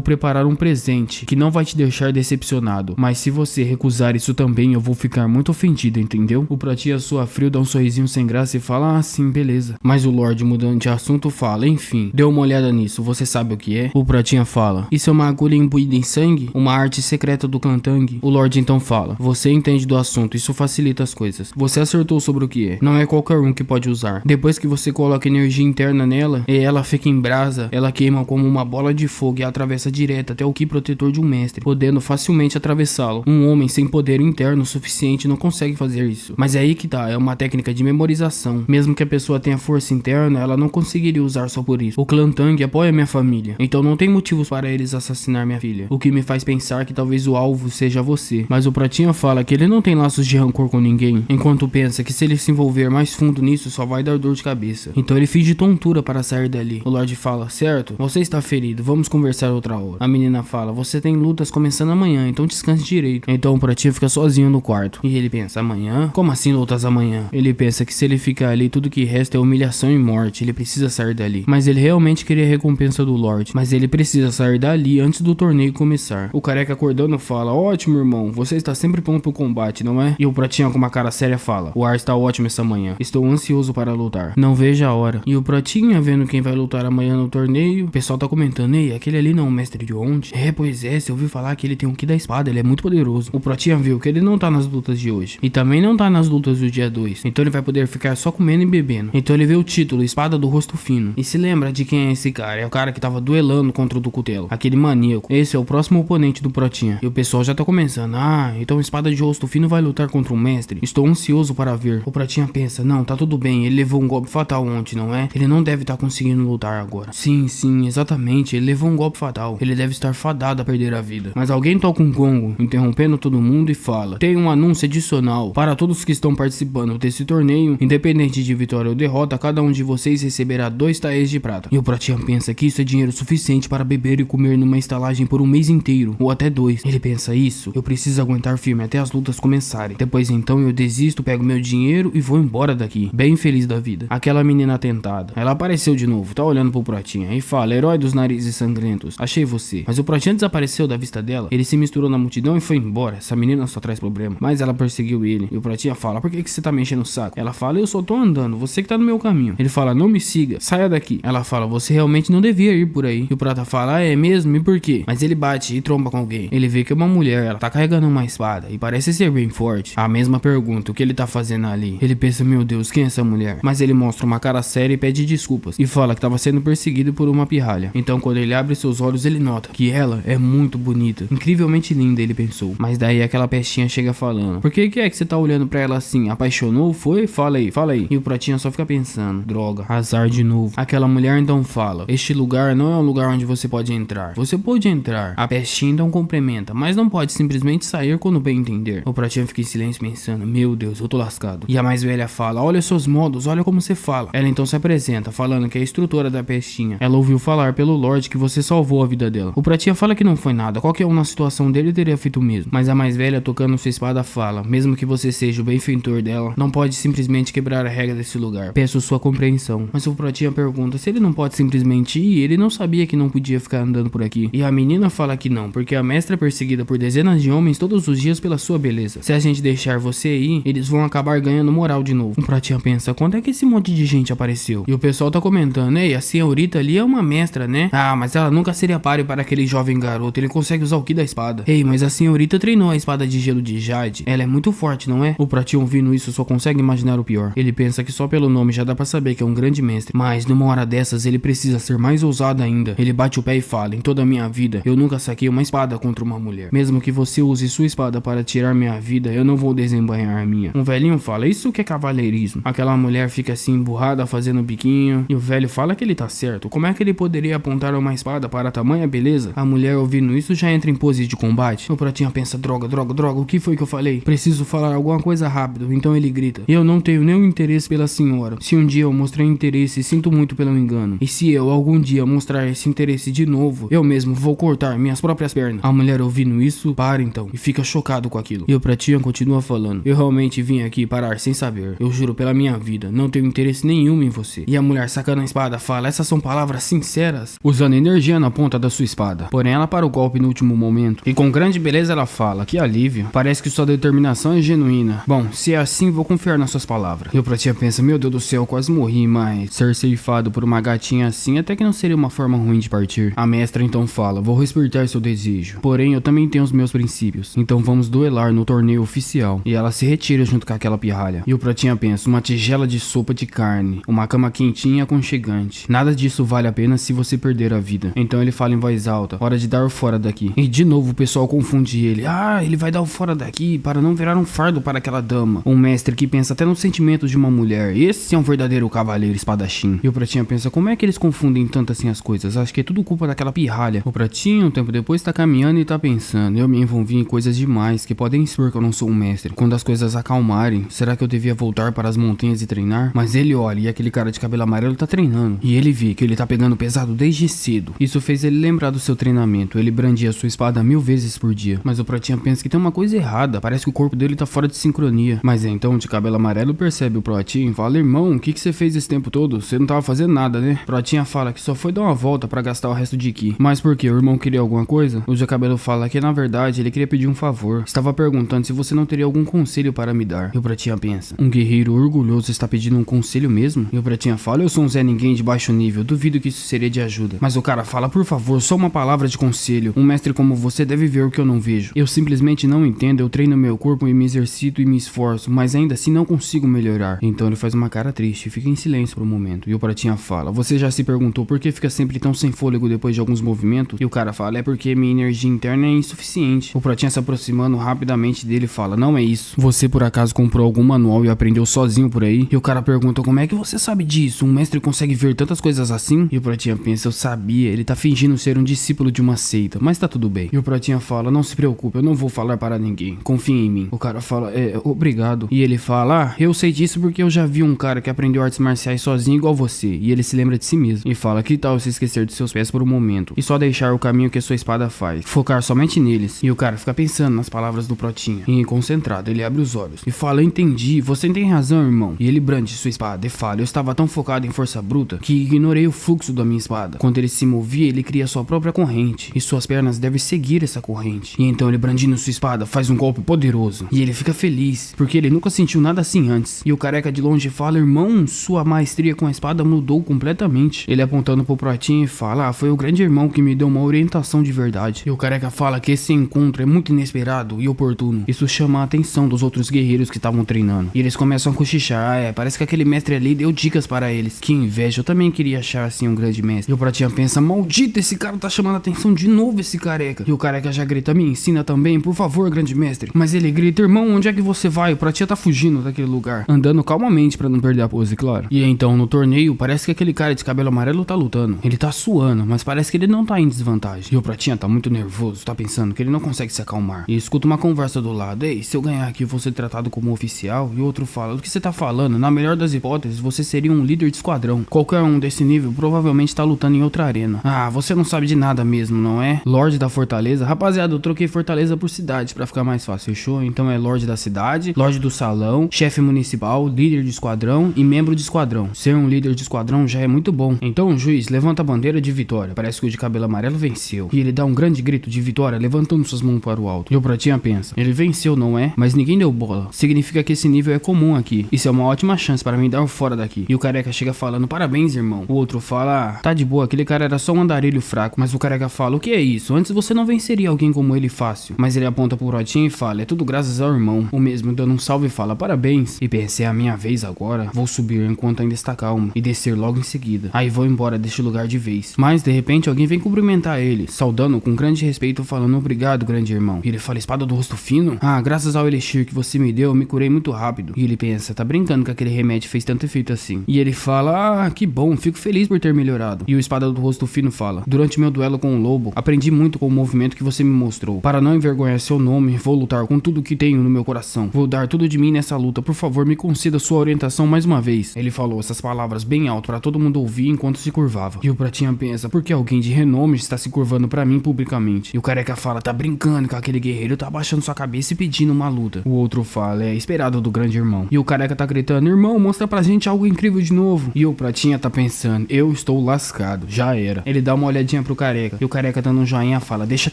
preparar um presente que não vai te deixar decepcionado, mas se você recusar isso também, eu vou ficar muito ofendido, entendeu? O Pratinha soa frio, dá um sorrisinho sem graça e fala: ah, sim, beleza. Mas o Lorde, mudando de assunto, fala: enfim, dê uma olhada nisso, você sabe o que é? O Pratinha fala: isso é uma agulha imbuída em sangue? Uma arte secreta do Clantangue? O Lorde então fala: você entende do assunto, isso facilita as coisas. Você acertou sobre o que é. Não é qualquer um que pode usar. Depois que você coloca energia interna nela, e ela fica em brasa, ela queima como uma bola de fogo e atravessa direto até o ki protetor de um mestre, podendo facilmente atravessá-lo. Um homem sem poder interno suficiente não consegue fazer isso. Mas é aí que tá, é uma técnica de memorização. Mesmo que a pessoa tenha força interna, ela não conseguiria usar só por isso. O Clantangue apoia minha família, então não tem motivos para eles assassinar minha filha. O que me faz pensar que talvez o alvo seja você. Mas o Pratinha fala que ele não tem laços de rancor com ninguém, enquanto pensa que se ele se envolver mais fundo nisso, só vai dar dor de cabeça. Então ele finge tontura para sair dali. O Lorde fala: certo, você está ferido, vamos conversar outra hora. A menina fala: você tem lutas começando amanhã, então descanse direito. Então o Pratinha fica sozinho no quarto. E ele pensa: amanhã? Como assim lutas amanhã? Ele pensa que se ele ficar ali, tudo que resta é humilhação e morte. Ele precisa sair dali. Mas ele realmente queria a recompensa do Lorde. Mas ele precisa sair dali antes do torneio começar. O careca acordando fala: ótimo, irmão, você está sempre pronto pro combate, não é? E o Pratinha com uma cara séria fala: o ar está ótimo essa manhã. Estou ansioso para lutar. Não vejo a hora. E o Pratinha, vendo quem vai lutar amanhã no torneio, o pessoal tá comentando: ei, aquele ali não é o mestre de ontem? Pois é, você ouviu falar que ele tem um ki da espada, ele é muito poderoso. O Pratinha viu que ele não tá nas lutas de hoje. E também não tá nas lutas do dia 2. Então ele vai poder ficar só comendo e bebendo. Então ele vê o título: Espada do Rosto Fino. E se lembra de quem é esse cara? É o cara que tava duelando contra o do Cutelo. Aquele maníaco. Esse é o próximo oponente do Pratinha. E o pessoal já tá começando: ah, então Espada de Rosto Fino vai lutar contra um mestre. Estou ansioso para ver. O Pratinha pensa: não, tá tudo bem, ele levou um golpe fatal ontem, não é? Ele não deve estar conseguindo lutar agora. Sim, exatamente, ele levou um golpe fatal. Ele deve estar fadado a perder a vida. Mas alguém toca um gongo, interrompendo todo mundo, e fala: tem um anúncio adicional para todos que estão participando desse torneio. Independente de vitória ou derrota, cada um de vocês receberá 2 taéis de prata. E o Pratinha pensa que isso é dinheiro suficiente para beber e comer numa estalagem por um mês inteiro, ou até 2. Ele pensa: isso, eu preciso aguentar firme até as lutas começarem. Depois então eu desisto, pego meu dinheiro e vou embora daqui, bem feliz da vida. Aquela menina tentada, ela apareceu de novo, tá olhando pro Pratinha e fala: herói dos narizes sangrentos, achei você. Mas o Pratinha desapareceu da vista dela, ele se misturou na multidão e foi embora. Essa menina só traz problema. Mas ela perseguiu ele. E o Pratinha fala: por que você tá me enchendo o saco? Ela fala: eu só tô andando, você que tá no meu caminho. Ele fala: não me siga, saia daqui. Ela fala: você realmente não devia ir por aí. E o Prata fala: ah, é mesmo? E por quê? Mas ele bate e tromba com alguém. Ele vê que é uma mulher, ela tá carregando uma espada e parece ser bem forte. A mesma pergunta: o que ele tá fazendo ali? Ele pensa: meu Deus, quem é essa mulher? Mas ele mostra uma cara séria e pede desculpas. E fala que tava sendo perseguido por uma pirralha. Então quando ele abre seus olhos, ele nota que ela é muito bonita, incrivelmente linda, ele pensou. Mas daí aquela pestinha chega falando: por que é que você tá olhando pra ela assim? Apaixonou? Foi? Fala aí. E o Pratinha só fica pensando: droga, azar de novo. Aquela mulher então fala: este lugar não é um lugar onde você pode entrar. Você pode entrar. A pestinha então complementa: mas não pode simplesmente sair quando bem entender. O Pratinha fica em silêncio pensando: meu Deus, eu tô lascado. E a mais velha fala: olha seus modos, olha como você fala. Ela então se apresenta, falando que é a instrutora da pestinha. Ela ouviu falar pelo Lorde que você salvou a vida dela. O Pratinha fala que não foi nada, qualquer um na situação dele teria feito o mesmo. Mas a mais velha, tocando sua espada, fala: mesmo que você seja o benfeitor dela, não pode simplesmente quebrar a regra desse lugar. Peço sua compreensão. Mas o Pratinha pergunta se ele não pode simplesmente ir. Ele não sabia que não podia ficar andando por aqui. E a menina fala que não, porque a mestra é perseguida por dezenas de homens todos os dias pela sua beleza. Se a gente deixar você ir, eles vão acabar ganhando moral de novo. O Pratinha pensa: quando é que esse monte de gente apareceu? E o pessoal tá comentando: ei, a senhorita ali é uma mestra, né? Ah, mas ela nunca seria páreo para aquele jovem garoto. Ele consegue usar o ki da espada. Ei, mas a senhorita treinou a espada de gelo de Jade. Ela é muito forte, não é? O Pratinha, ouvindo isso, só consegue imaginar o pior. Ele pensa que só pelo nome já dá pra saber que é um grande mestre. Mas numa hora dessas, ele precisa ser mais ousado ainda. Ele bate o pé e fala: em toda a minha vida, eu nunca saquei uma espada contra uma mulher. Mesmo que você use sua espada para tirar minha vida, eu não vou desembainhar a minha. Um velhinho fala: isso que é cavalheirismo. Aquela mulher fica assim emburrada, fazendo biquinho pratinho. E o velho fala que ele tá certo. Como é que ele poderia apontar uma espada para tamanha beleza? A mulher, ouvindo isso, já entra em pose de combate. O pratinho pensa: droga, o que foi que eu falei? Preciso falar alguma coisa rápido. Então ele grita: eu não tenho nenhum interesse pela senhora. Se um dia eu mostrei interesse, sinto muito pelo engano. E se eu algum dia mostrar esse interesse de novo, eu mesmo vou cortar minhas próprias pernas. A mulher, ouvindo isso, para então e fica chocado com aquilo. E o pratinho continua falando: eu realmente vim aqui parar sem saber. Eu juro pela minha vida, não tenho interesse nenhum em você. E a mulher, sacando a espada, fala: essas são palavras sinceras, usando energia na ponta da sua espada. Porém, ela para o golpe no último momento e com grande beleza ela fala: que alívio, parece que sua determinação é genuína. Bom, se é assim, vou confiar nas suas palavras. E o pratinho pensa: meu Deus do céu, quase morri, mas ser ceifado por uma gatinha assim até que não seria uma forma ruim de partir. A mestra então fala: vou respeitar seu desejo, porém eu também tenho os meus princípios, então vamos duelar no torneio oficial. E ela se retira junto com aquela pirralha. E o pratinho pensa: uma tigela de sopa de carne, uma cama quentinha e aconchegante, nada disso vale a pena se você perder a vida. Então ele fala em voz alta: hora de dar o fora daqui. E de novo o pessoal confunde ele: ah, ele vai dar o fora daqui para não virar um fardo para aquela dama. Um mestre que pensa até nos sentimentos de uma mulher. Esse é um verdadeiro cavaleiro espadachim. E o pratinho pensa: como é que eles confundem tanto assim as coisas? Acho que é tudo culpa daquela pirralha. O pratinho, um tempo depois, tá caminhando e tá pensando: eu me envolvi em coisas demais que podem expor que eu não sou um mestre. Quando as coisas acalmarem, será que eu devia voltar para as montanhas e treinar? Mas ele olha e aquele cara de cabelo amarelo tá treinando. E ele vê que ele tá pegando pesado desde cedo. Isso fez ele lembrar do seu treinamento. Ele brandia sua espada 1000 vezes por dia. Mas o pratinho pensa que tem uma coisa errada. Parece que o corpo dele tá fora de sincronia. Mas então, de cabelo amarelo, percebe o pratinho e fala: irmão, o que você fez esse tempo todo? Você não tava fazendo nada, né? Pratinha fala que só foi dar uma volta pra gastar o resto de ki. Mas por quê? O irmão queria alguma coisa? O de cabelo fala que na verdade ele queria pedir um favor. Estava perguntando se você não teria algum conselho para me dar. E o pratinha pensa: um guerreiro orgulhoso está pedindo um conselho mesmo? E o pratinha fala: eu sou um Zé Ninguém de baixo nível, duvido que isso seria de ajuda. Mas o cara fala: por favor, só uma palavra de conselho. Um mestre como você deve ver o que eu não vejo. Eu simplesmente não entendo, eu treino meu corpo e me exercito e me esforço, mas ainda assim não consigo melhorar. Então ele faz uma cara triste e fica em silêncio por um momento. E o pratinha fala: você já se perguntou por que fica sempre tão sem fôlego depois de alguns movimentos? E o cara fala: é porque minha energia interna é insuficiente. O pratinha, se aproximando rapidamente dele, fala: não é isso. Você por acaso comprou algum manual e aprendeu sozinho por aí? E o cara pergunta: como é que você sabe disso? Um mestre consegue ver tantas coisas assim? E o pratinha pensa: eu sabia, ele tá fingindo ser um discípulo de uma seita, mas tá tudo bem. E o pratinha fala: não se preocupe, eu não vou falar para ninguém, confie em mim. O cara fala: obrigado. E ele fala: ah, eu sei disso porque eu já vi um cara que aprendeu artes marciais sozinho igual você. E ele se lembra de si mesmo e fala: que tal se esquecer de seus pés por um momento e só deixar o caminho que a sua espada faz, focar somente neles? E o cara fica pensando nas palavras do pratinha e concentrado, ele abre os olhos e fala: entendi, você tem razão, irmão. E ele brande sua espada e fala: eu estava tão focado em força bruta que ignorei o fluxo da minha espada. Quando ele se movia, ele cria sua própria corrente e suas pernas devem seguir essa corrente. E então ele, brandindo sua espada, faz um golpe poderoso e ele fica feliz porque ele nunca sentiu nada assim antes. E o careca de longe fala: irmão, sua maestria com a espada mudou completamente. Ele, apontando pro pratinho, e fala: ah, foi o grande irmão que me deu uma orientação de verdade. E o careca fala que esse encontro é muito inesperado e oportuno. Isso chama a atenção dos outros guerreiros que estavam treinando. E eles começam a cochichar: parece que aquele mestre ali deu dicas para eles. Que inveja, eu também queria achar assim um grande mestre. E o pratinho pensa: maldito, esse cara tá chamando a atenção de novo, esse careca. E o careca já grita: me ensina também, por favor, grande mestre. Mas ele grita: irmão, onde é que você vai? O pratinho tá fugindo daquele lugar, andando calmamente pra não perder a pose, claro. E então no torneio, parece que aquele cara de cabelo amarelo tá lutando. Ele tá suando, mas parece que ele não tá em desvantagem. E o pratinha tá muito nervoso, tá pensando que ele não consegue se acalmar. E escuta uma conversa do lado: ei, se eu ganhar aqui, eu vou ser tratado como oficial? E o outro fala: do que você tá falando? Na melhor das hipóteses, você seria um líder de esquadrão. Qualquer um desse nível provavelmente tá lutando em outra arena. Ah, você não sabe de nada mesmo, não é? Lorde da Fortaleza? Rapaziada, eu troquei Fortaleza por cidade pra ficar mais fácil, fechou? Então é Lorde da cidade, Lorde do salão, chefe municipal, líder de esquadrão e membro de esquadrão. Ser um líder de esquadrão já é muito bom. Então o juiz levanta a bandeira de vitória. Parece que o de cabelo amarelo venceu. E ele dá um grande grito de vitória, levantando suas mãos para o alto. E o pratinha pensa: ele venceu, não é? Mas ninguém deu bola. Significa que esse nível é comum aqui. Isso é uma ótima chance para mim dar o fora daqui. E o careca chega falando: parabéns, irmão. O outro fala: ah, tá de boa, aquele cara era só um andarilho fraco. Mas o careca fala: o que é isso? Antes você não venceria alguém como ele fácil. Mas ele aponta pro pratinho e fala: é tudo graças ao irmão. O mesmo dando um salve e fala: parabéns. E pensa: é a minha vez agora. Vou subir enquanto ainda está calmo e descer logo em seguida. Aí vou embora deste lugar de vez. Mas de repente alguém vem cumprimentar ele, saudando com grande respeito, falando: obrigado, grande irmão. E ele fala: espada do rosto fino? Ah, graças ao elixir que você me deu, eu me curei muito rápido. E ele pensa: tá brincando que aquele remédio fez tanto efeito assim. E ele fala: fala: ah, que bom, fico feliz por ter melhorado. E o espada do rosto fino fala: durante meu duelo com o lobo, aprendi muito com o movimento que você me mostrou. Para não envergonhar seu nome, vou lutar com tudo que tenho no meu coração. Vou dar tudo de mim nessa luta. Por favor, me conceda sua orientação mais uma vez. Ele falou essas palavras bem alto para todo mundo ouvir enquanto se curvava. E o Pratinha pensa: por que alguém de renome está se curvando para mim publicamente? E o Careca fala: tá brincando que aquele guerreiro tá abaixando sua cabeça e pedindo uma luta. O outro fala: é esperado do grande irmão. E o Careca tá gritando: irmão, mostra pra gente algo incrível de novo. E o Pratinha tá pensando: eu estou lascado, já era. Ele dá uma olhadinha pro Careca, e o Careca dando um joinha fala: deixa a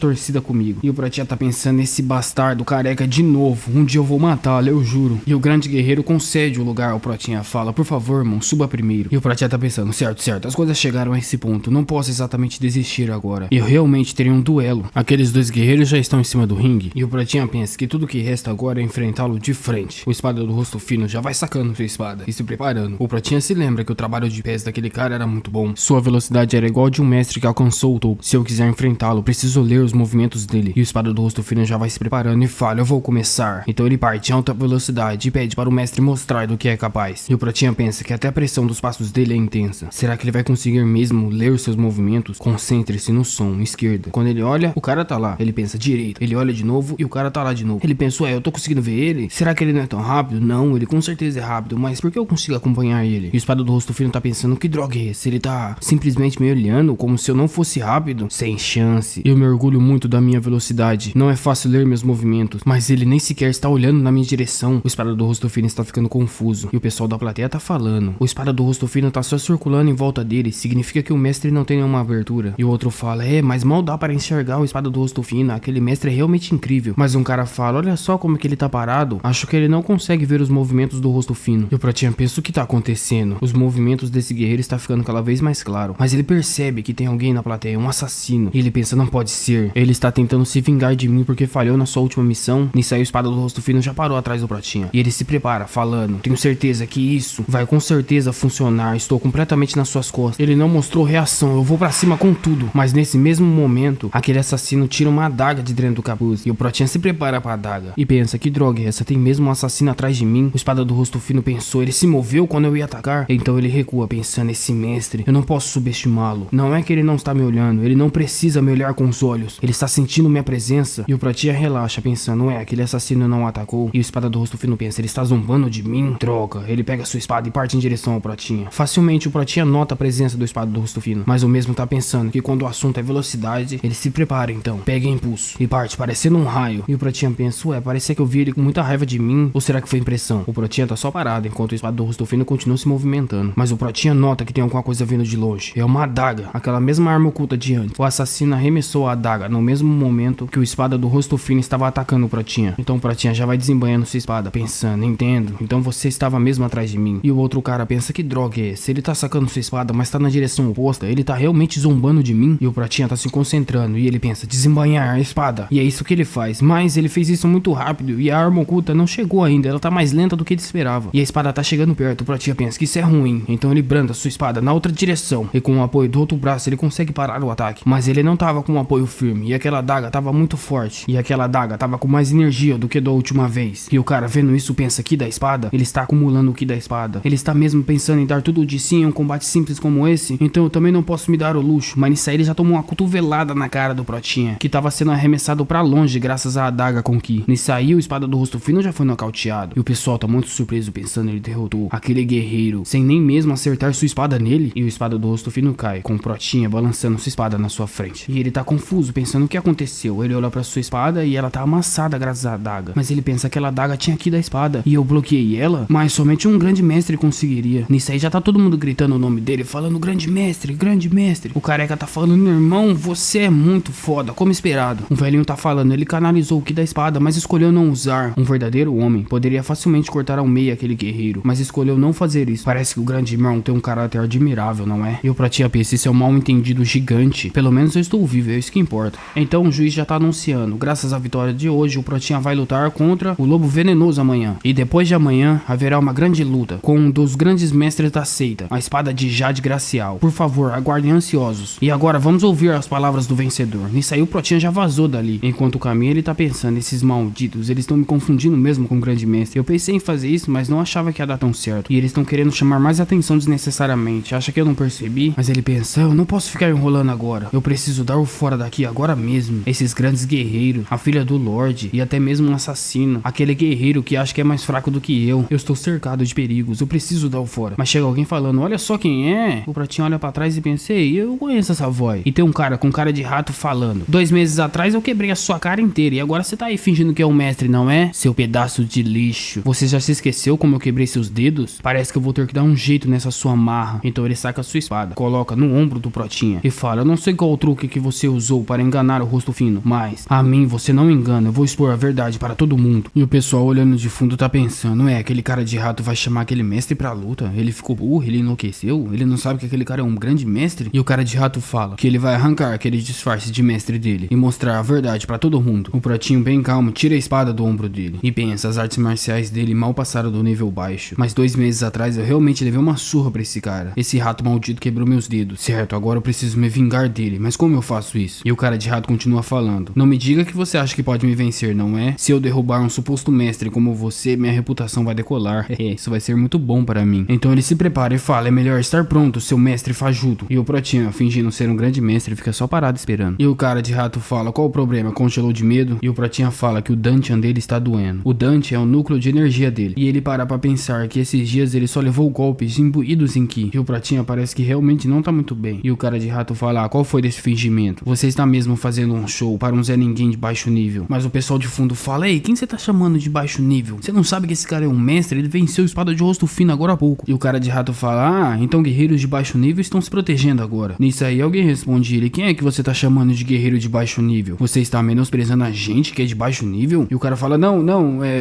torcida comigo. E o Pratinha tá pensando: esse bastardo Careca de novo, um dia eu vou matá-lo, eu juro. E o grande guerreiro concede o lugar ao Pratinha, fala: por favor, irmão, suba primeiro. E o Pratinha tá pensando: certo, as coisas chegaram a esse ponto, não posso exatamente desistir agora. Eu realmente teria um duelo. Aqueles dois guerreiros já estão em cima do ringue, e o Pratinha pensa que tudo que resta agora é enfrentá-lo de frente. O espada do rosto fino já vai sacando sua espada e se preparando. O Pratinha se lembra que o trabalho de pés daquele cara era muito bom. Sua velocidade era igual de um mestre que alcançou o topo. Se eu quiser enfrentá-lo, preciso ler os movimentos dele. E o espada do rosto fino já vai se preparando e fala: eu vou começar. Então ele parte em alta velocidade e pede para o mestre mostrar do que é capaz. E o Pratinha pensa que até a pressão dos passos dele é intensa. Será que ele vai conseguir mesmo ler os seus movimentos? Concentre-se no som, esquerda. Quando ele olha, o cara tá lá. Ele pensa: direita. Ele olha de novo e o cara tá lá de novo. Ele pensa: ué, eu tô conseguindo ver ele? Será que ele não é tão rápido? Não, ele com certeza é rápido, mas por que eu consigo acompanhar ele? E o espada do rosto fino tá pensando: que droga é esse? Ele tá simplesmente me olhando como se eu não fosse rápido? Sem chance. Eu me orgulho muito da minha velocidade. Não é fácil ler meus movimentos, mas ele nem sequer está olhando na minha direção. O espada do rosto fino está ficando confuso. E o pessoal da plateia tá falando: o espada do rosto fino tá só circulando em volta dele. Significa que o mestre não tem nenhuma abertura. E o outro fala: mas mal dá para enxergar o espada do rosto fino. Aquele mestre é realmente incrível. Mas um cara fala: olha só como que ele tá parado. Acho que ele não consegue ver os movimentos do rosto fino. E o Pratinha pensa: o que tá acontecendo? Os movimentos desse guerreiro está ficando cada vez mais claro. Mas ele percebe que tem alguém na plateia, um assassino. E ele pensa: não pode ser. Ele está tentando se vingar de mim porque falhou na sua última missão. Nisso aí o espada do rosto fino já parou atrás do Pratinha. E ele se prepara, falando: tenho certeza que isso vai com certeza funcionar. Estou completamente nas suas costas. Ele não mostrou reação. Eu vou pra cima com tudo. Mas nesse mesmo momento, aquele assassino tira uma adaga de dentro do capuz. E o Pratinha se prepara pra adaga. E pensa: que droga é essa? Tem mesmo um assassino atrás de mim? O espada do rosto fino pensou: ele se moveu quando eu ia atacar? Então ele recua pensando: esse mestre, eu não posso subestimá-lo. Não é que ele não está me olhando. Ele não precisa me olhar com os olhos. Ele está sentindo minha presença. E o Pratinha relaxa pensando: aquele assassino não atacou. E o espada do rosto fino pensa: ele está zombando de mim? Droga. Ele pega sua espada e parte em direção ao Pratinha. Facilmente o Pratinha nota a presença do espada do rosto fino. Mas o mesmo tá pensando que quando o assunto é velocidade, ele se prepara então. Pega impulso e parte parecendo um raio. E o Pratinha pensa: parecia que eu vi ele com muita raiva de mim. Ou será que foi impressão? O Pratinha tá só parado enquanto o espada do rosto fino continua se movimentando. Mas o Pratinha nota que tem alguma coisa vindo de longe. É uma adaga, aquela mesma arma oculta de antes. O assassino arremessou a adaga no mesmo momento que o espada do rosto fino estava atacando o Pratinha. Então o Pratinha já vai desembanhando sua espada, pensando: entendo, então você estava mesmo atrás de mim. E o outro cara pensa: que droga é essa? Ele tá sacando sua espada, mas tá na direção oposta. Ele tá realmente zombando de mim. E o Pratinha tá se concentrando e ele pensa: desembanhar a espada. E é isso que ele faz. Mas ele fez isso muito rápido e a arma oculta não chegou ainda. Ela tá mais lenta do que ele esperava. E a espada tá chegando perto. O Pratinha pensa que isso é ruim. Então ele branda sua espada na outra direção. E com o apoio do outro braço ele consegue parar o ataque. Mas ele não tava com um apoio firme. E aquela adaga tava muito forte. E aquela adaga tava com mais energia do que da última vez. E o cara vendo isso pensa: que da espada? Ele está acumulando o que da espada. Ele está mesmo pensando em dar tudo de si em um combate simples como esse. Então eu também não posso me dar o luxo. Mas nisso aí ele já tomou uma cotovelada na cara do Pratinha, que tava sendo arremessado pra longe graças à adaga com Ki. Nisso aí o espada do rosto fino já foi nocauteado. E o pessoal tá muito surpreso pensando: ele derrotou aquele guerreiro sem nem mesmo acertar sua espada nele. E o espada do rosto fino cai, com o Pratinha balançando sua espada na sua frente. E ele tá confuso pensando o que aconteceu. Ele olha pra sua espada e ela tá amassada graças à adaga. Mas ele pensa: aquela adaga tinha aqui da espada e eu bloqueei ela? Mas somente um grande mestre conseguiria. Nisso aí já tá todo mundo gritando o nome dele, falando: grande mestre, grande mestre. O Careca tá falando: irmão, você é muito foda, como esperado. O velhinho tá falando: ele canalizou o Ki da espada, mas escolheu não usar. Um verdadeiro homem poderia facilmente cortar ao meio aquele guerreiro, mas escolheu não fazer isso. Parece que o grande irmão tem um caráter admirável, não é? E o Pratinha pensa: isso é um mal entendido gigante. Pelo menos eu estou vivo, é isso que importa. Então o juiz já tá anunciando: graças à vitória de hoje, o Pratinha vai lutar contra o Lobo Venenoso amanhã. E depois de amanhã haverá uma grande luta com um dos grandes mestres da seita, a espada de Jade Gracial. Por favor, aguardem ansiosos. E agora vamos ouvir as palavras do vencedor. Nisso aí o Pratinha já vazou dali. Enquanto caminha ele tá pensando: esses malditos, eles estão me confundindo mesmo com o grande mestre. Eu pensei em fazer isso, mas não achava que ia dar tão certo. E eles estão querendo chamar chamar mais atenção desnecessariamente. Acha que eu não percebi? Mas ele pensa, eu não posso ficar enrolando agora. Eu preciso dar o fora daqui agora mesmo. Esses grandes guerreiros, a filha do Lorde e até mesmo um assassino. Aquele guerreiro que acha que é mais fraco do que eu. Eu estou cercado de perigos, eu preciso dar o fora. Mas chega alguém falando, olha só quem é. O Pratinho olha pra trás e pensa, ei, eu conheço essa voz. E tem um cara com cara de rato falando, 2 meses atrás eu quebrei a sua cara inteira e agora você tá aí fingindo que é um mestre, não é? Seu pedaço de lixo. Você já se esqueceu como eu quebrei seus dedos? Parece que eu vou ter que dar um jeito nessa sua marra. Então ele saca a sua espada, coloca no ombro do Protinha e fala, eu não sei qual o truque que você usou para enganar o rosto fino, mas a mim você não engana, eu vou expor a verdade para todo mundo. E o pessoal olhando de fundo tá pensando, aquele cara de rato vai chamar aquele mestre pra luta? Ele ficou burro, ele enlouqueceu? Ele não sabe que aquele cara é um grande mestre? E o cara de rato fala que ele vai arrancar aquele disfarce de mestre dele e mostrar a verdade pra todo mundo. O Pratinho bem calmo tira a espada do ombro dele e pensa, as artes marciais dele mal passaram do nível baixo, mas 2 meses atrás eu realmente levei uma surra pra esse cara. Esse rato maldito quebrou meus dedos. Certo, agora eu preciso me vingar dele, mas como eu faço isso? E o cara de rato continua falando, não me diga que você acha que pode me vencer, não é? Se eu derrubar um suposto mestre como você, minha reputação vai decolar. Isso vai ser muito bom para mim. Então ele se prepara e fala, é melhor estar pronto, seu mestre fajuto. E o Protinha, fingindo ser um grande mestre, fica só parado esperando. E o cara de rato fala, qual o problema? Congelou de medo? E o Protinha fala que o Dantian dele está doendo. O Dante é o núcleo de energia dele. E ele para pra pensar que esses dias ele só levou golpes imbuídos em Ki. E o Protinha parece que realmente não tá muito bem. E o cara de rato fala, qual foi desse fingimento? Você está mesmo fazendo um show para um Zé Ninguém de baixo nível. Mas o pessoal de fundo fala, ei, quem você tá chamando de baixo nível? Você não sabe que esse cara é um mestre? Ele venceu espada de rosto fino agora há pouco. E o cara de rato fala, então guerreiros de baixo nível estão se protegendo agora. Nisso aí alguém responde ele, quem é que você tá chamando de guerreiro de baixo nível? Você está menosprezando a gente que é de baixo nível? E o cara fala, não,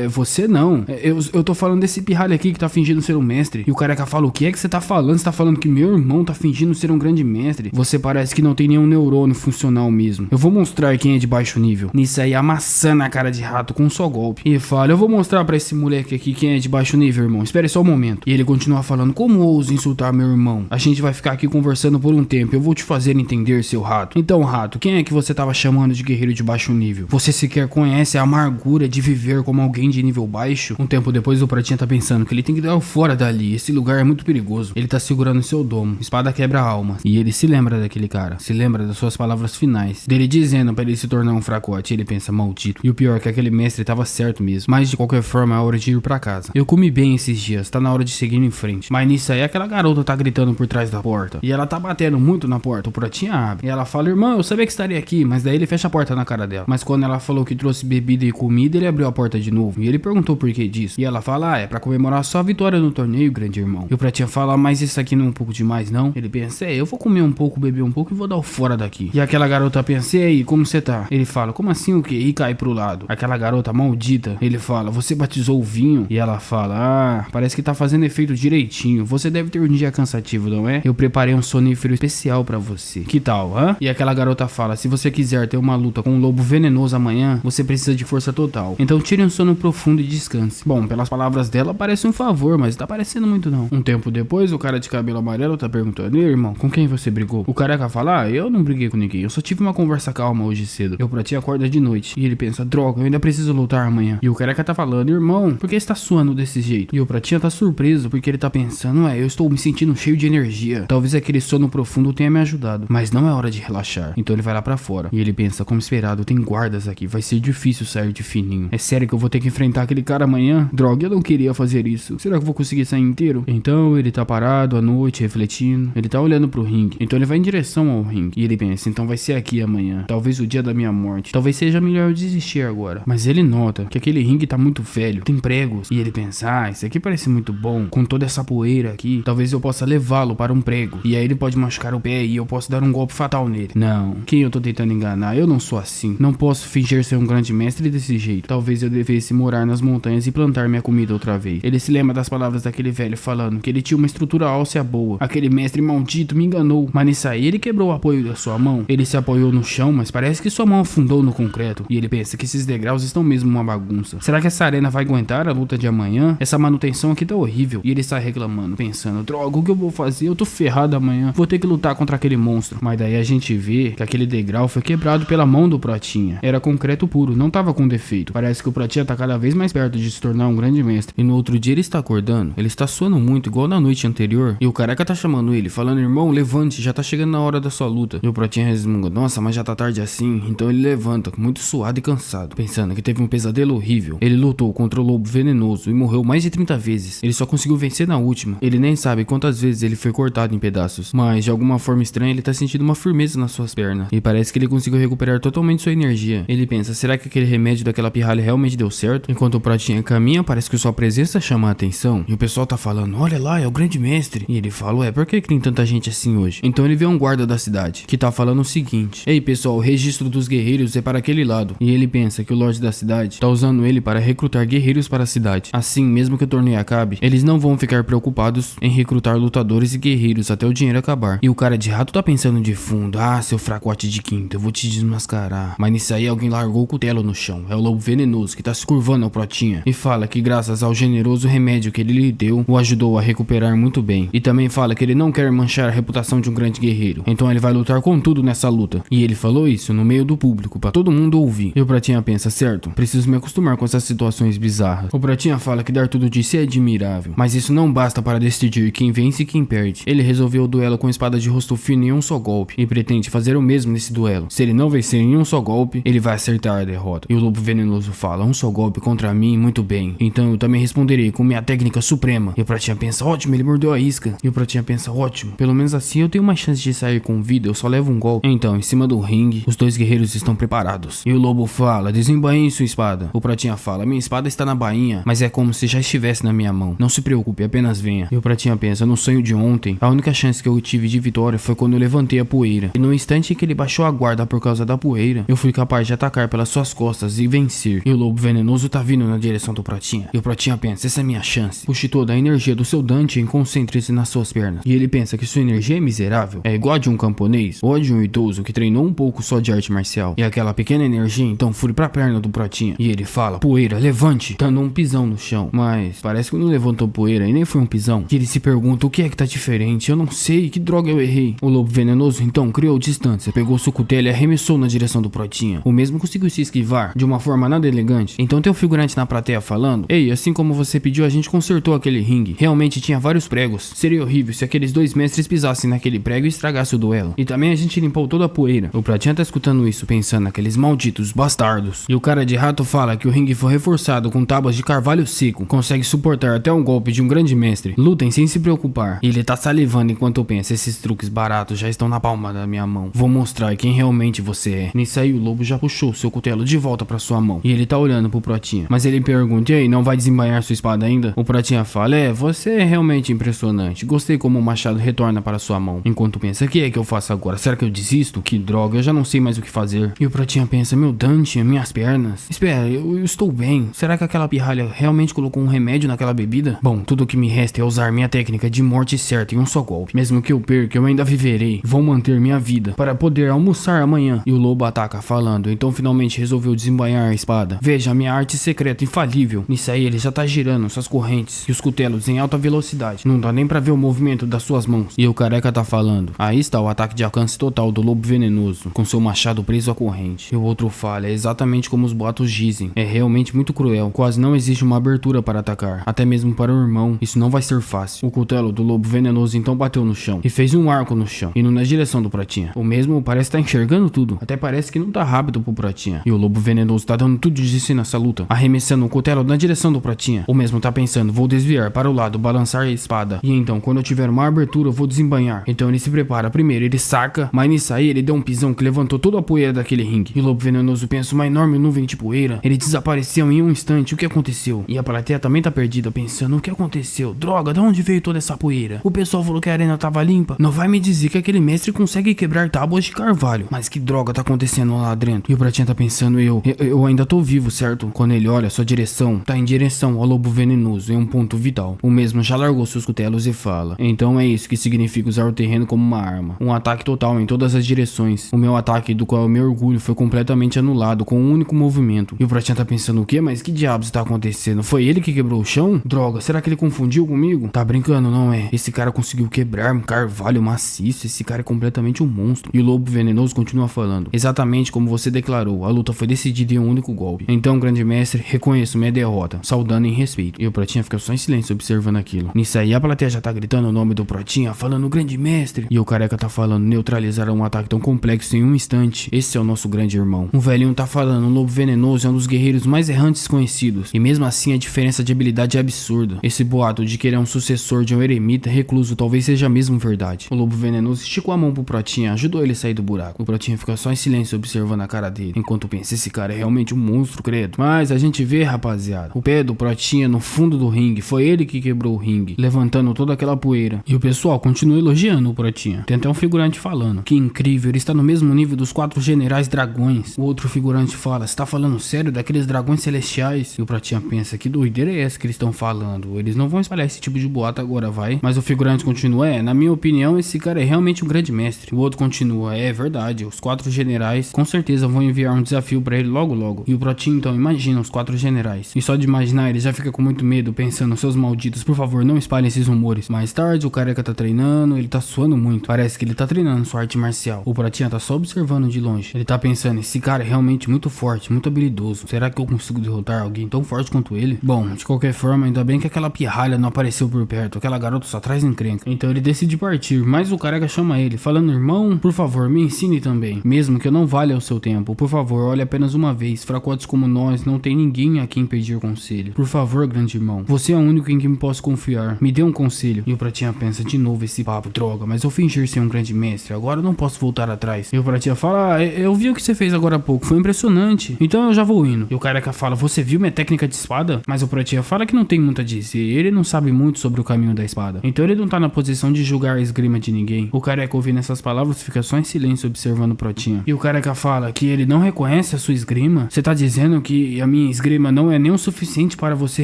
você não. Eu tô falando desse pirralho aqui que tá fingindo ser um mestre. E o careca fala, o que é que você tá falando? Você tá falando que meu irmão tá fingindo ser um grande mestre? Você parece que não tem nenhum neurônio funcional mesmo. Eu vou mostrar quem é de baixo nível. Nisso aí amassando a cara de rato com um só golpe. E fala, eu vou mostrar pra esse moleque aqui quem é de baixo nível, irmão. Espere só um momento. E ele continua falando, como ousa insultar meu irmão? A gente vai ficar aqui conversando por um tempo. Eu vou te fazer entender, seu rato. Então, rato, quem é que você tava chamando de guerreiro de baixo nível? Você sequer conhece a amargura de viver como alguém de nível baixo? Um tempo depois o Pratinha tá pensando que ele tem que dar fora dali. Esse lugar é muito perigoso. Ele tá segurando seu domo. Espada quebra alma. E ele se lembra daquele cara. Se lembra das suas palavras finais. Dele dizendo pra ele se tornar um fracote. Ele pensa, maldito. E o pior é que aquele mestre tava certo mesmo. Mas de qualquer forma é hora de ir pra casa. Eu comi bem esses dias. Tá na hora de seguir em frente. Mas nisso aí aquela garota tá gritando por trás da porta. E ela tá batendo muito na porta. O Pratinha abre. E ela fala, irmão, eu sabia que estaria aqui. Mas daí ele fecha a porta na cara dela. Mas quando ela falou que trouxe bebida e comida, ele abriu a porta de novo. E ele perguntou por que disso. E ela fala, é pra comemorar só a vitória no torneio, grande irmão. E o Pratinha fala, mas isso aqui não é um pouco demais, não? Ele pensa, eu vou comer um pouco, beber um pouco e vou dar o fora daqui. E aquela garota pensa, e aí, como você tá? Ele fala, como assim o quê? E cai pro lado. Aquela garota maldita, ele fala, você batizou o vinho? E ela fala, parece que tá fazendo efeito direitinho. Você deve ter um dia cansativo, não é? Eu preparei um sonífero especial pra você. Que tal, hã? E aquela garota fala, se você quiser ter uma luta com um lobo venenoso amanhã, você precisa de força total. Então tire um sono profundo e descanse. Bom, pelas palavras dela parece um favor, mas tá parecendo muito não. Um tempo depois, o cara de cabelo amarelo tá perguntando, e irmão, com quem você brigou? O careca fala, eu não briguei com ninguém, eu só tive uma conversa calma hoje cedo. Eu Pratinha acorda de noite. E ele pensa, droga, eu ainda preciso lutar amanhã. E o careca tá falando, irmão, por que você tá suando desse jeito? E o Pratinha tá surpreso, porque ele tá pensando, eu estou me sentindo cheio de energia. Talvez aquele sono profundo tenha me ajudado, mas não é hora de relaxar. Então ele vai lá pra fora. E ele pensa, como esperado, tem guardas aqui, vai ser difícil sair de fininho. É sério que eu vou ter que enfrentar aquele cara amanhã? Droga, eu não queria fazer isso. Será que eu vou conseguir sair inteiro? Então ele tá parado à noite, refletindo. Ele tá olhando pro ringue. Então ele vai em direção ao ringue. E ele pensa, então vai ser aqui amanhã. Talvez o dia da minha morte. Talvez seja melhor eu desistir agora. Mas ele nota que aquele ringue tá muito velho. Tem pregos. E ele pensa, isso aqui parece muito bom. Com toda essa poeira aqui, talvez eu possa levá-lo para um prego. E aí ele pode machucar o pé e eu posso dar um golpe fatal nele. Não. Quem eu tô tentando enganar? Eu não sou assim. Não posso fingir ser um grande mestre desse jeito. Talvez eu devesse morar nas montanhas e plantar minha comida outra vez. Ele se lembra das palavras daquele velho falando que ele tinha uma estrutura óssea boa. Aquele mestre maldito me enganou. Mas nisso aí ele quebrou o apoio da sua mão. Ele se apoiou no chão, mas parece que sua mão afundou no concreto. E ele pensa que esses degraus estão mesmo uma bagunça. Será que essa arena vai aguentar a luta de amanhã? Essa manutenção aqui tá horrível. E ele está reclamando, pensando, droga, o que eu vou fazer? Eu tô ferrado amanhã. Vou ter que lutar contra aquele monstro. Mas daí a gente vê que aquele degrau foi quebrado pela mão do Pratinha. Era concreto puro, não tava com defeito. Parece que o Pratinha tá cada vez mais perto de se tornar um grande mestre. E no outro dia ele está acordando. Ele está suando muito, igual na noite anterior. E o careca tá chamando ele, falando: irmão, levante, já tá chegando na hora da sua luta. E o Pratinha resmunga: nossa, mas já tá tarde assim. Então ele levanta, muito suado e cansado, pensando que teve um pesadelo horrível. Ele lutou contra o lobo venenoso e morreu mais de 30 vezes. Ele só conseguiu vencer na última. Ele nem sabe quantas vezes ele foi cortado em pedaços, mas de alguma forma estranha ele tá sentindo uma firmeza nas suas pernas. E parece que ele conseguiu recuperar totalmente sua energia. Ele pensa: será que aquele remédio daquela pirralha realmente deu certo? Enquanto o Pratinha caminha, parece que sua presença chama a atenção. E o pessoal tá falando: olha lá, é o grande mestre. E ele fala: ué, por que tem tanta gente assim hoje? Então ele vê um guarda da cidade, que tá falando o seguinte: ei pessoal, o registro dos guerreiros é para aquele lado. E ele pensa que o Lorde da cidade tá usando ele para recrutar guerreiros para a cidade. Assim, mesmo que o torneio acabe, eles não vão ficar preocupados em recrutar lutadores e guerreiros até o dinheiro acabar. E o cara de rato tá pensando de fundo: ah, seu fracote de quinta, eu vou te desmascarar. Mas nisso aí alguém largou o cutelo no chão. É o lobo venenoso que tá se curvando ao Pratinha. E fala que graças ao generoso remédio que ele lhe deu, o ajudou a recuperar muito bem. E também fala que ele não quer manchar a reputação de um grande guerreiro. Então ele vai lutar com tudo nessa luta. E ele falou isso no meio do público, pra todo mundo ouvir. E o Pratinha pensa: certo, preciso me acostumar com essas situações bizarras. O Pratinha fala que dar tudo de si é admirável, mas isso não basta para decidir quem vence e quem perde. Ele resolveu o duelo com espada de rosto fino em um só golpe, e pretende fazer o mesmo nesse duelo. Se ele não vencer em um só golpe, ele vai acertar a derrota. E o lobo venenoso fala: um só golpe contra mim, muito bem. Então eu também responderei com minha técnica suprema. E o Pratinha pensa: ótimo, ele mordeu a isca. E o Pratinha pensa: ótimo, pelo menos assim eu tenho uma chance de sair com vida, eu só levo um golpe. Então, em cima do ringue, os dois guerreiros estão preparados. E o lobo fala: desembainhe sua espada. O Pratinha fala: minha espada está na bainha, mas é como se já estivesse na minha mão. Não se preocupe, apenas venha. E o Pratinha pensa: no sonho de ontem, a única chance que eu tive de vitória foi quando eu levantei a poeira. E no instante em que ele baixou a guarda por causa da poeira, eu fui capaz de atacar pelas suas costas e vencer. E o lobo venenoso tá vindo na direção do Pratinha. E o Pratinha pensa: essa é minha chance. Puxe toda a energia do seu Dante e concentre-se nas suas pernas. E ele pensa que sua energia é miserável. É igual a de um camponês ou a de um idoso que treinou um pouco só de arte marcial. E aquela pequena energia então fure pra perna do Pratinha. E ele fala: poeira, levante, dando um pisão no chão. Mas parece que não levantou poeira e nem foi um pisão. E ele se pergunta: o que é que tá diferente? Eu não sei, que droga eu errei. O lobo venenoso então criou distância, pegou seu cutelo e arremessou na direção do Pratinha. O mesmo conseguiu se esquivar de uma forma nada elegante. Então tem um figurante na plateia falando: ei, assim como você pediu, a gente consertou aquele ringue. Realmente tinha vários pregos. Seria horrível se aqueles dois mestres pisassem naquele prego e estragassem o duelo. E também a gente limpou toda a poeira. O Pratinha tá escutando isso, pensando naqueles malditos bastardos. E o cara de rato fala que o ringue foi reforçado com tábuas de carvalho seco. Consegue suportar até um golpe de um grande mestre. Lutem sem se preocupar. E ele tá salivando enquanto pensa: esses truques baratos já estão na palma da minha mão. Vou mostrar quem realmente você é. Nisso aí o lobo já puxou seu cutelo de volta pra sua mão. E ele tá olhando pro Pratinha. Mas ele pergunta: e aí, não vai desembainhar sua espada ainda? O Pratinha fala: você é realmente impressionante. Gostei como o machado retorna para sua mão. Enquanto pensa: o que é que eu faço agora? Será que eu desisto? Que droga, eu já não sei mais o que fazer. E o Pratinha pensa: meu Dante, minhas pernas. Espera, eu estou bem. Será que aquela pirralha realmente colocou um remédio naquela bebida? Bom, tudo o que me resta é usar minha técnica de morte certa em um só golpe. Mesmo que eu perca, eu ainda viverei. Vou manter minha vida para poder almoçar amanhã. E o lobo ataca falando: então finalmente resolveu desembainhar a espada. Veja, minha arte secreta infalível. Nisso aí ele já tá girando suas correntes e os cutelos em alta velocidade. Não dá nem pra ver o movimento das suas mãos. E o careca tá falando: aí está o ataque de alcance total do lobo venenoso, com seu machado preso à corrente. E o outro fala: é exatamente como os boatos dizem. É realmente muito cruel. Quase não existe uma abertura para atacar. Até mesmo para o irmão, isso não vai ser fácil. O cutelo do lobo venenoso então bateu no chão e fez um arco no chão, indo na direção do Pratinha. O mesmo parece estar enxergando tudo. Até parece que não tá rápido pro Pratinha. E o lobo venenoso tá dando tudo de si nessa luta, arremessando o cutelo na direção do Pratinha. O mesmo tá pensando: vou desviar para o lado, balançar a espada. E então, quando eu tiver uma abertura, eu vou desembainhar. Então ele se prepara. Primeiro ele saca, mas nisso aí ele deu um pisão que levantou toda a poeira daquele ringue. E o lobo venenoso pensa: uma enorme nuvem de poeira. Ele desapareceu em um instante. O que aconteceu? E a plateia também tá perdida, pensando: o que aconteceu? Droga, de onde veio toda essa poeira? O pessoal falou que a arena tava limpa. Não vai me dizer que aquele mestre consegue quebrar tábuas de carvalho. Mas que droga tá acontecendo lá dentro? E o Pratinha tá pensando: eu ainda tô vivo, certo? Quando ele olha, sua direção tá em direção ao lobo venenoso, em um ponto vital. O mesmo já largou seus cutelos e fala: então é isso que significa usar o terreno como uma arma. Um ataque total em todas as direções. O meu ataque, do qual eu me orgulho, foi completamente anulado com um único movimento. E o Pratinha tá pensando: o quê? Mas que diabos tá acontecendo? Foi ele que quebrou o chão? Droga, será que ele confundiu comigo? Tá brincando, não é? Esse cara conseguiu quebrar um carvalho maciço. Esse cara é completamente um monstro. E o lobo venenoso continua falando: exatamente como você declarou, a luta foi decidida em um único golpe. Então, grande mestre, reconheço minha derrota, saudando em respeito. E o Pratinha fica só em silêncio observando aquilo. Nisso aí a plateia já tá gritando o nome do Protinha, falando grande mestre. E o careca tá falando, neutralizar um ataque tão complexo em um instante. Esse é o nosso grande irmão. O velhinho tá falando, o lobo venenoso é um dos guerreiros mais errantes conhecidos. E mesmo assim a diferença de habilidade é absurda. Esse boato de que ele é um sucessor de um eremita recluso talvez seja mesmo verdade. O lobo venenoso esticou a mão pro Protinha, ajudou ele a sair do buraco. O Protinha fica só em silêncio observando a cara dele, enquanto pensa, esse cara é realmente um monstro, credo. Mas a gente vê, rapaziada, o pé do Protinha no fundo do ringue, foi ele que quebrou o ringue, levantando toda aquela poeira. E o pessoal continua elogiando o Protinha. Tem até um figurante falando, que incrível, ele está no mesmo nível dos 4 generais dragões. O outro figurante fala, você tá falando sério daqueles dragões celestiais? E o Protinha pensa, que doideira é essa que eles estão falando? Eles não vão espalhar esse tipo de boato agora, vai? Mas o figurante continua, na minha opinião, esse cara é realmente um grande mestre. O outro continua, é verdade, os 4 generais com certeza vão enviar um desafio pra ele logo logo. E o Protinha então imagina os 4 generais. E só de imaginar ele já fica com muito medo, pensando, seus malditos, por favor, não espalhem esses rumores. Mais tarde, o careca tá treinando, ele tá suando muito. Parece que ele tá treinando sua arte marcial. O Protinha tá só observando de longe. Ele tá pensando, esse cara é realmente muito forte, muito habilidoso. Será que eu consigo derrotar alguém tão forte quanto ele? Bom, de qualquer forma, ainda bem que aquela pirralha não apareceu por perto. Aquela garota só traz encrenca. Então ele decide partir, mas o careca chama ele, falando, irmão, por favor, me ensine também. Mesmo que eu não valha o seu tempo, por favor, olhe apenas uma vez. Fracotes como nós, não tem ninguém a quem pedir conselho. Por favor, grande irmão, você é o único em quem me posso confiar. Me dê um conselho. E o Protinha pensa, de novo esse papo, droga, mas eu fingir ser um grande mestre, agora eu não posso voltar atrás. E o Protinha fala, eu vi o que você fez agora há pouco, foi impressionante. Então eu já vou indo. E o careca fala, você viu minha técnica de espada? Mas o Protinha fala que não tem muito a dizer, ele não sabe muito sobre o caminho da espada. Então ele não tá na posição de julgar a esgrima de ninguém. O careca ouvindo essas palavras fica só em silêncio observando o Protinha. E o careca fala que ele não reconhece a sua esgrima? Você tá dizendo que a minha esgrima não é nem o suficiente para você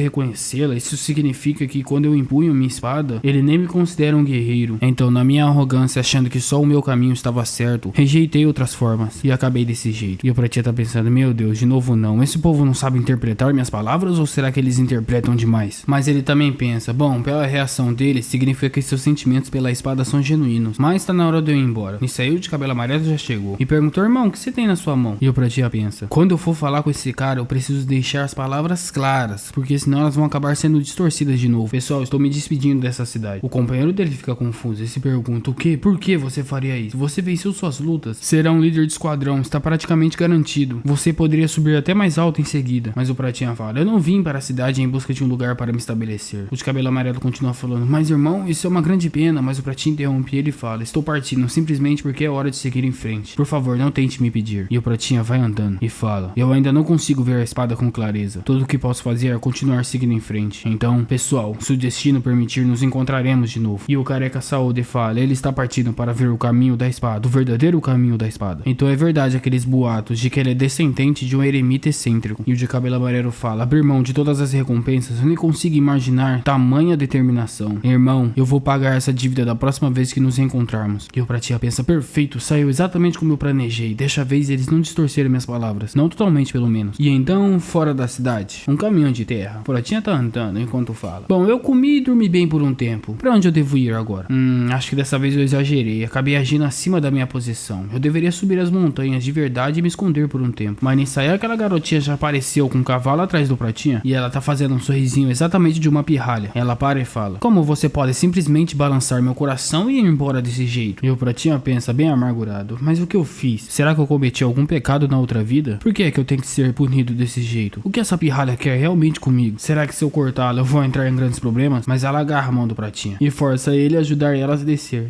reconhecê-la? Isso significa que quando eu empunho minha espada, ele nem me considera um guerreiro. Então, na minha arrogância, achando que só o meu caminho estava certo, rejeitei outras formas e acabei desse jeito. E o Protinha tá pensando, meu Deus, de novo não. Esse povo não sabe interpretar minhas palavras ou será que eles interpretam demais? Mas ele também pensa, bom, pela reação dele, significa que seus sentimentos pela espada são genuínos. Mas tá na hora de eu ir embora. E saiu de cabelo amarelo já chegou. E perguntou, irmão, o que você tem na sua mão? E o Protinha pensa, quando eu for falar com esse cara, eu preciso deixar as palavras claras, porque senão elas vão acabar sendo distorcidas de novo. Pessoal, estou me despedindo dessa cidade. O companheiro dele fica confuso e se pergunta, o quê? Por que você faria isso? Você venceu suas lutas, será um líder de esquadrão, está praticamente garantido. Você poderia subir até mais alto em seguida. Mas o Protinha fala, eu não vim para a cidade em busca de um lugar para me estabelecer. O de cabelo amarelo continua falando, mas irmão, isso é uma grande pena. Mas o Protinha interrompe ele e fala, estou partindo simplesmente porque é hora de seguir em frente. Por favor, não tente me pedir. E o Protinha vai andando e fala, eu ainda não consigo ver a espada com clareza. Tudo o que posso fazer é continuar seguindo em frente. Então, pessoal, se o destino permitir, nos encontraremos de novo. E o careca saúde fala, ele está partindo para ver o caminho da espada, o verdadeiro caminho da espada. Então é verdade aqueles boatos de que ele é descendente de um eremita excêntrico. E o de cabelo amarelo fala, abrir mão de todas as recompensas, eu nem consigo imaginar tamanha determinação. Irmão, eu vou pagar essa dívida da próxima vez que nos encontrarmos. E o Protinha pensa, perfeito, saiu exatamente como eu planejei. Desta vez eles não distorceram minhas palavras, não totalmente pelo menos. E então, fora da cidade, um caminhão de terra. O Protinha tá andando enquanto fala, bom, eu comi e dormi bem por um tempo. Pra onde eu devo ir agora? Acho que dessa vez eu exagerei, acabei agindo acima da minha posição. Eu deveria subir as montanhas de verdade e me esconder por um tempo. Mas nisso aí aquela garotinha já apareceu com um cavalo atrás do Protinha e ela tá fazendo um sorrisinho exatamente de uma pirralha. Ela para e fala, como você pode simplesmente balançar meu coração e ir embora desse jeito? E o Protinha pensa bem amargurado, mas o que eu fiz? Será que eu cometi algum pecado na outra vida? Por que é que eu tenho que ser punido desse jeito? O que essa pirralha quer realmente comigo? Será que se eu cortá-la eu vou entrar em grandes problemas? Mas ela agarra a mão do Protinha e força ele a ajudar ela a descer.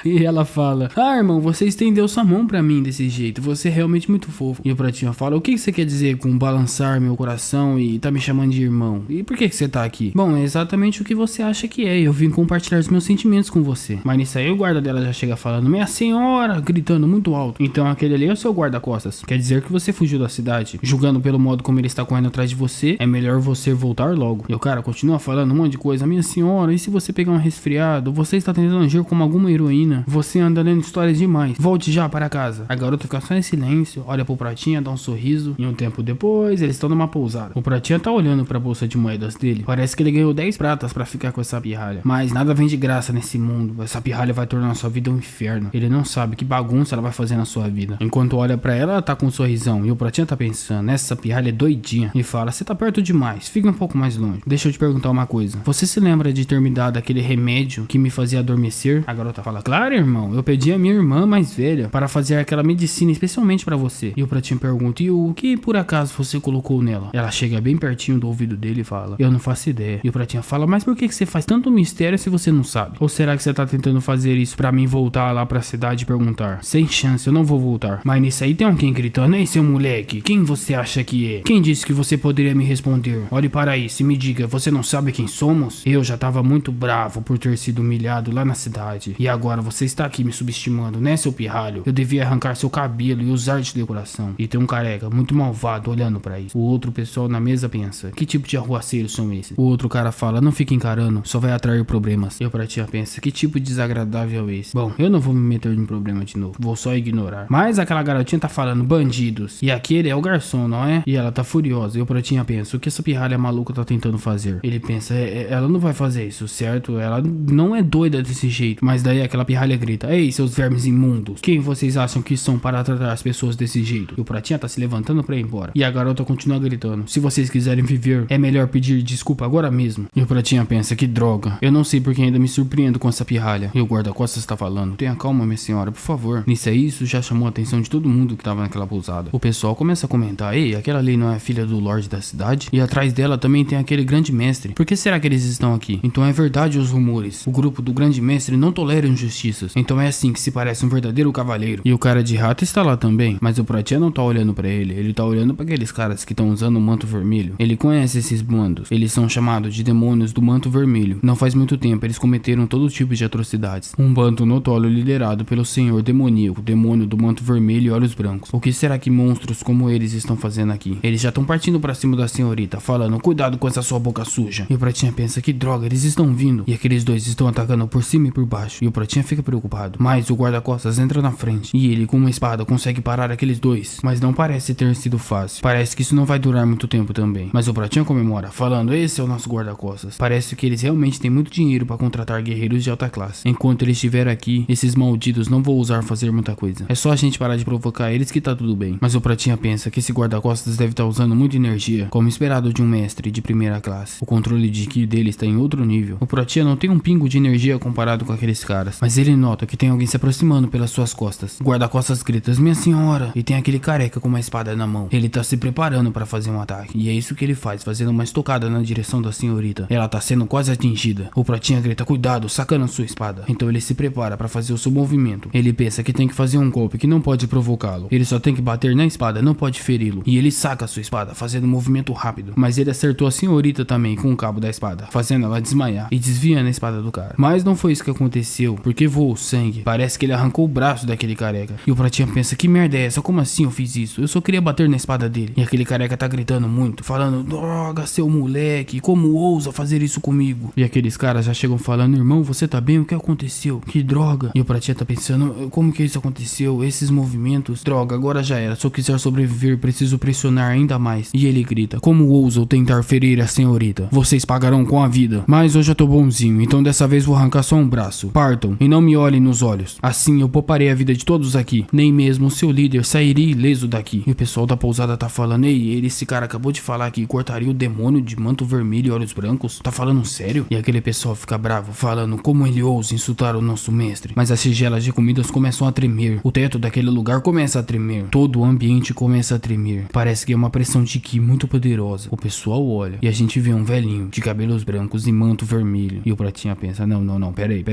E ela fala, irmão, você estendeu sua mão pra mim desse jeito, você é realmente muito fofo. E o Protinha fala, o que você quer dizer com balançar meu coração e tá me chamando de irmão? E por que você tá aqui? Bom, é exatamente o que você acha que é, eu vim compartilhar os meus sentimentos com você. Mas nisso aí o guarda dela já chega falando, minha senhora, gritando muito alto. Então aquele ali é o seu guarda-costas. Quer dizer que você fugiu da cidade. Julgando pelo modo como ele está correndo atrás de você, é melhor você voltar logo. E o cara continua falando um monte de coisa, minha senhora, e se você pegar um resfriado? Você está tentando agir como alguma heroína. Você anda lendo histórias demais. Volte já para casa. A garota fica só em silêncio, olha pro Protinha, dá um sorriso. E um tempo depois, eles estão numa pousada. O Protinha tá olhando pra bolsa de moedas dele. Parece que ele ganhou 10 pratas pra ficar com essa pirralha. Mas nada vem de graça nesse mundo. Essa pirralha vai tornar a sua vida um inferno. Ele não sabe que bagunça ela vai fazer na sua vida. Enquanto olha pra ela, ela tá com um sorrisão. E o Protinha tá pensando, essa pirralha é doidinha. E fala, você tá perto demais, fica um pouco mais longe. Deixa eu te perguntar uma coisa. coisa. Você se lembra de ter me dado aquele remédio que me fazia adormecer? A garota fala, claro, irmão, eu pedi a minha irmã mais velha para fazer aquela medicina especialmente pra você. E o Pratinha pergunta, e o que por acaso você colocou nela? Ela chega bem pertinho do ouvido dele e fala, eu não faço ideia. E o Pratinha fala, mas por que você faz tanto mistério se você não sabe? Ou será que você tá tentando fazer isso pra mim voltar lá pra cidade e perguntar? Sem chance, eu não vou voltar. Mas nisso aí tem alguém gritando, ei seu moleque, quem você acha que é? Quem disse que você poderia me responder? Olhe para isso e me diga, você não sabe quem somos? Eu já tava muito bravo por ter sido humilhado lá na cidade. E agora você está aqui me subestimando, né seu pirralho? Eu devia arrancar seu cabelo e usar de decoração. E tem um careca muito malvado olhando pra isso. O outro pessoal na mesa pensa, que tipo de arruaceiros são esses? O outro cara fala, não fique encarando, só vai atrair problemas. E o Pratinha pensa, que tipo de desagradável é esse? Bom, eu não vou me meter em problema de novo, vou só ignorar. Mas aquela garotinha tá falando, bandidos. E aquele é o garçom, não é? E ela tá furiosa. E o Pratinha pensa, o que essa pirralha maluca tá tentando fazer? Ele pensa, ela não vai fazer isso, certo? Ela não é doida desse jeito. Mas daí aquela pirralha grita, ei, seus vermes imundos, quem vocês acham que são para tratar as pessoas desse jeito? E o Pratinha tá se levantando pra ir embora. E a garota continua gritando, se vocês quiserem viver, é melhor pedir desculpa agora mesmo. E o Pratinha pensa, que droga. Eu não sei porque ainda me surpreendo com essa pirralha. E o guarda-costas tá falando, tenha calma minha senhora, por favor. Nisso aí, isso já chamou a atenção de todo mundo que tava naquela pousada. O pessoal começa a comentar, ei, aquela lei não é filha do Lorde da cidade? E atrás dela também tem aquele grande mestre. Por que será que eles estão aqui? Então é verdade os rumores. O grupo do grande mestre não tolera injustiças. Então é assim que se parece um verdadeiro cavaleiro. E o cara de rato está lá também. Mas o Pratinha não tá olhando pra ele tá olhando pra aqueles caras que estão usando o manto vermelho. Ele conhece esses bandos. Eles são chamados de demônios do manto vermelho. Não faz muito tempo eles cometeram todo tipo de atrocidades. Um bando notório liderado pelo senhor demoníaco, demônio do manto vermelho e olhos brancos. O que será que monstros como eles estão fazendo aqui? Eles já estão partindo pra cima da senhorita, falando, cuidado com essa sua boca suja. E o Pratinha pensa, que droga, eles estão vindo. E aqueles dois estão atacando por cima e por baixo. E o Pratinha fica preocupado. Mas o guarda-costas entra na frente. E ele com uma espada consegue parar aqueles dois. Mas não parece ter sido fácil. Parece que isso não vai durar muito tempo também. Mas o Pratinha comemora, falando, esse é o nosso guarda-costas. Parece que eles realmente têm muito dinheiro pra contratar guerreiros de alta classe. Enquanto eles estiverem aqui, esses malditos não vão ousar fazer muita coisa. É só a gente parar de provocar eles que tá tudo bem. Mas o Pratinha pensa que esse guarda-costas deve estar usando muita energia, como esperado de um mestre de primeira classe. O controle de ki dele está em outro nível. O Pratinha não tem um pingo de energia comparado com aqueles caras. Mas ele nota que tem alguém se aproximando pelas suas costas. O guarda-costas grita, minha senhora! E tem aquele careca com uma espada na mão. Ele tá se preparando para fazer um ataque. E é isso que ele faz, fazendo uma estocada na direção da senhorita. Ela tá sendo quase atingida. O Pratinha grita, cuidado, sacando sua espada. Então ele se prepara para fazer o seu movimento. Ele pensa que tem que fazer um golpe que não pode provocá-lo. Ele só tem que bater na espada, não pode feri-lo. E ele saca sua espada, fazendo um movimento rápido. Mas ele acertou a senhorita também com o cabo da espada, fazendo ela desmaiar e desviando a espada do cara. Mas não foi isso que aconteceu, porque voou sangue. Parece que ele arrancou o braço daquele careca. E o Pratinha pensa, que merda é essa? Como assim eu fiz isso? Eu só queria bater na espada dele. E aquele careca tá gritando muito, falando, droga, seu moleque, como ousa fazer isso comigo? E aqueles caras já chegam falando, irmão, você tá bem? O que aconteceu? Que droga. E o Pratinha tá pensando, como que isso aconteceu? Esses movimentos? Droga, agora já era. Se eu quiser sobreviver, preciso pressionar ainda mais. E ele grita, como ousam tentar ferir a senhorita? Vocês pagarão com a vida. Mas hoje eu tô bonzinho, então dessa vez vou arrancar só um braço. Partam e não me olhem nos olhos. Assim eu pouparei a vida de todos aqui. Nem mesmo o seu líder sairia ileso daqui. E o pessoal da pousada tá falando, ei, esse cara acabou de falar que cortaria o demônio de manto vermelho e olhos brancos? Tá falando sério? E aquele pessoal fica bravo, falando como ele ousa insultar o nosso mestre. Mas as tigelas de comidas começam a tremer. O teto daquele lugar começa a tremer. Todo o ambiente começa a tremer. Parece que é uma pressão de ki muito poderosa. O pessoal olha e a gente vê um velhinho de cabelos brancos e manto vermelho. E o Pratinha pensa, não, peraí,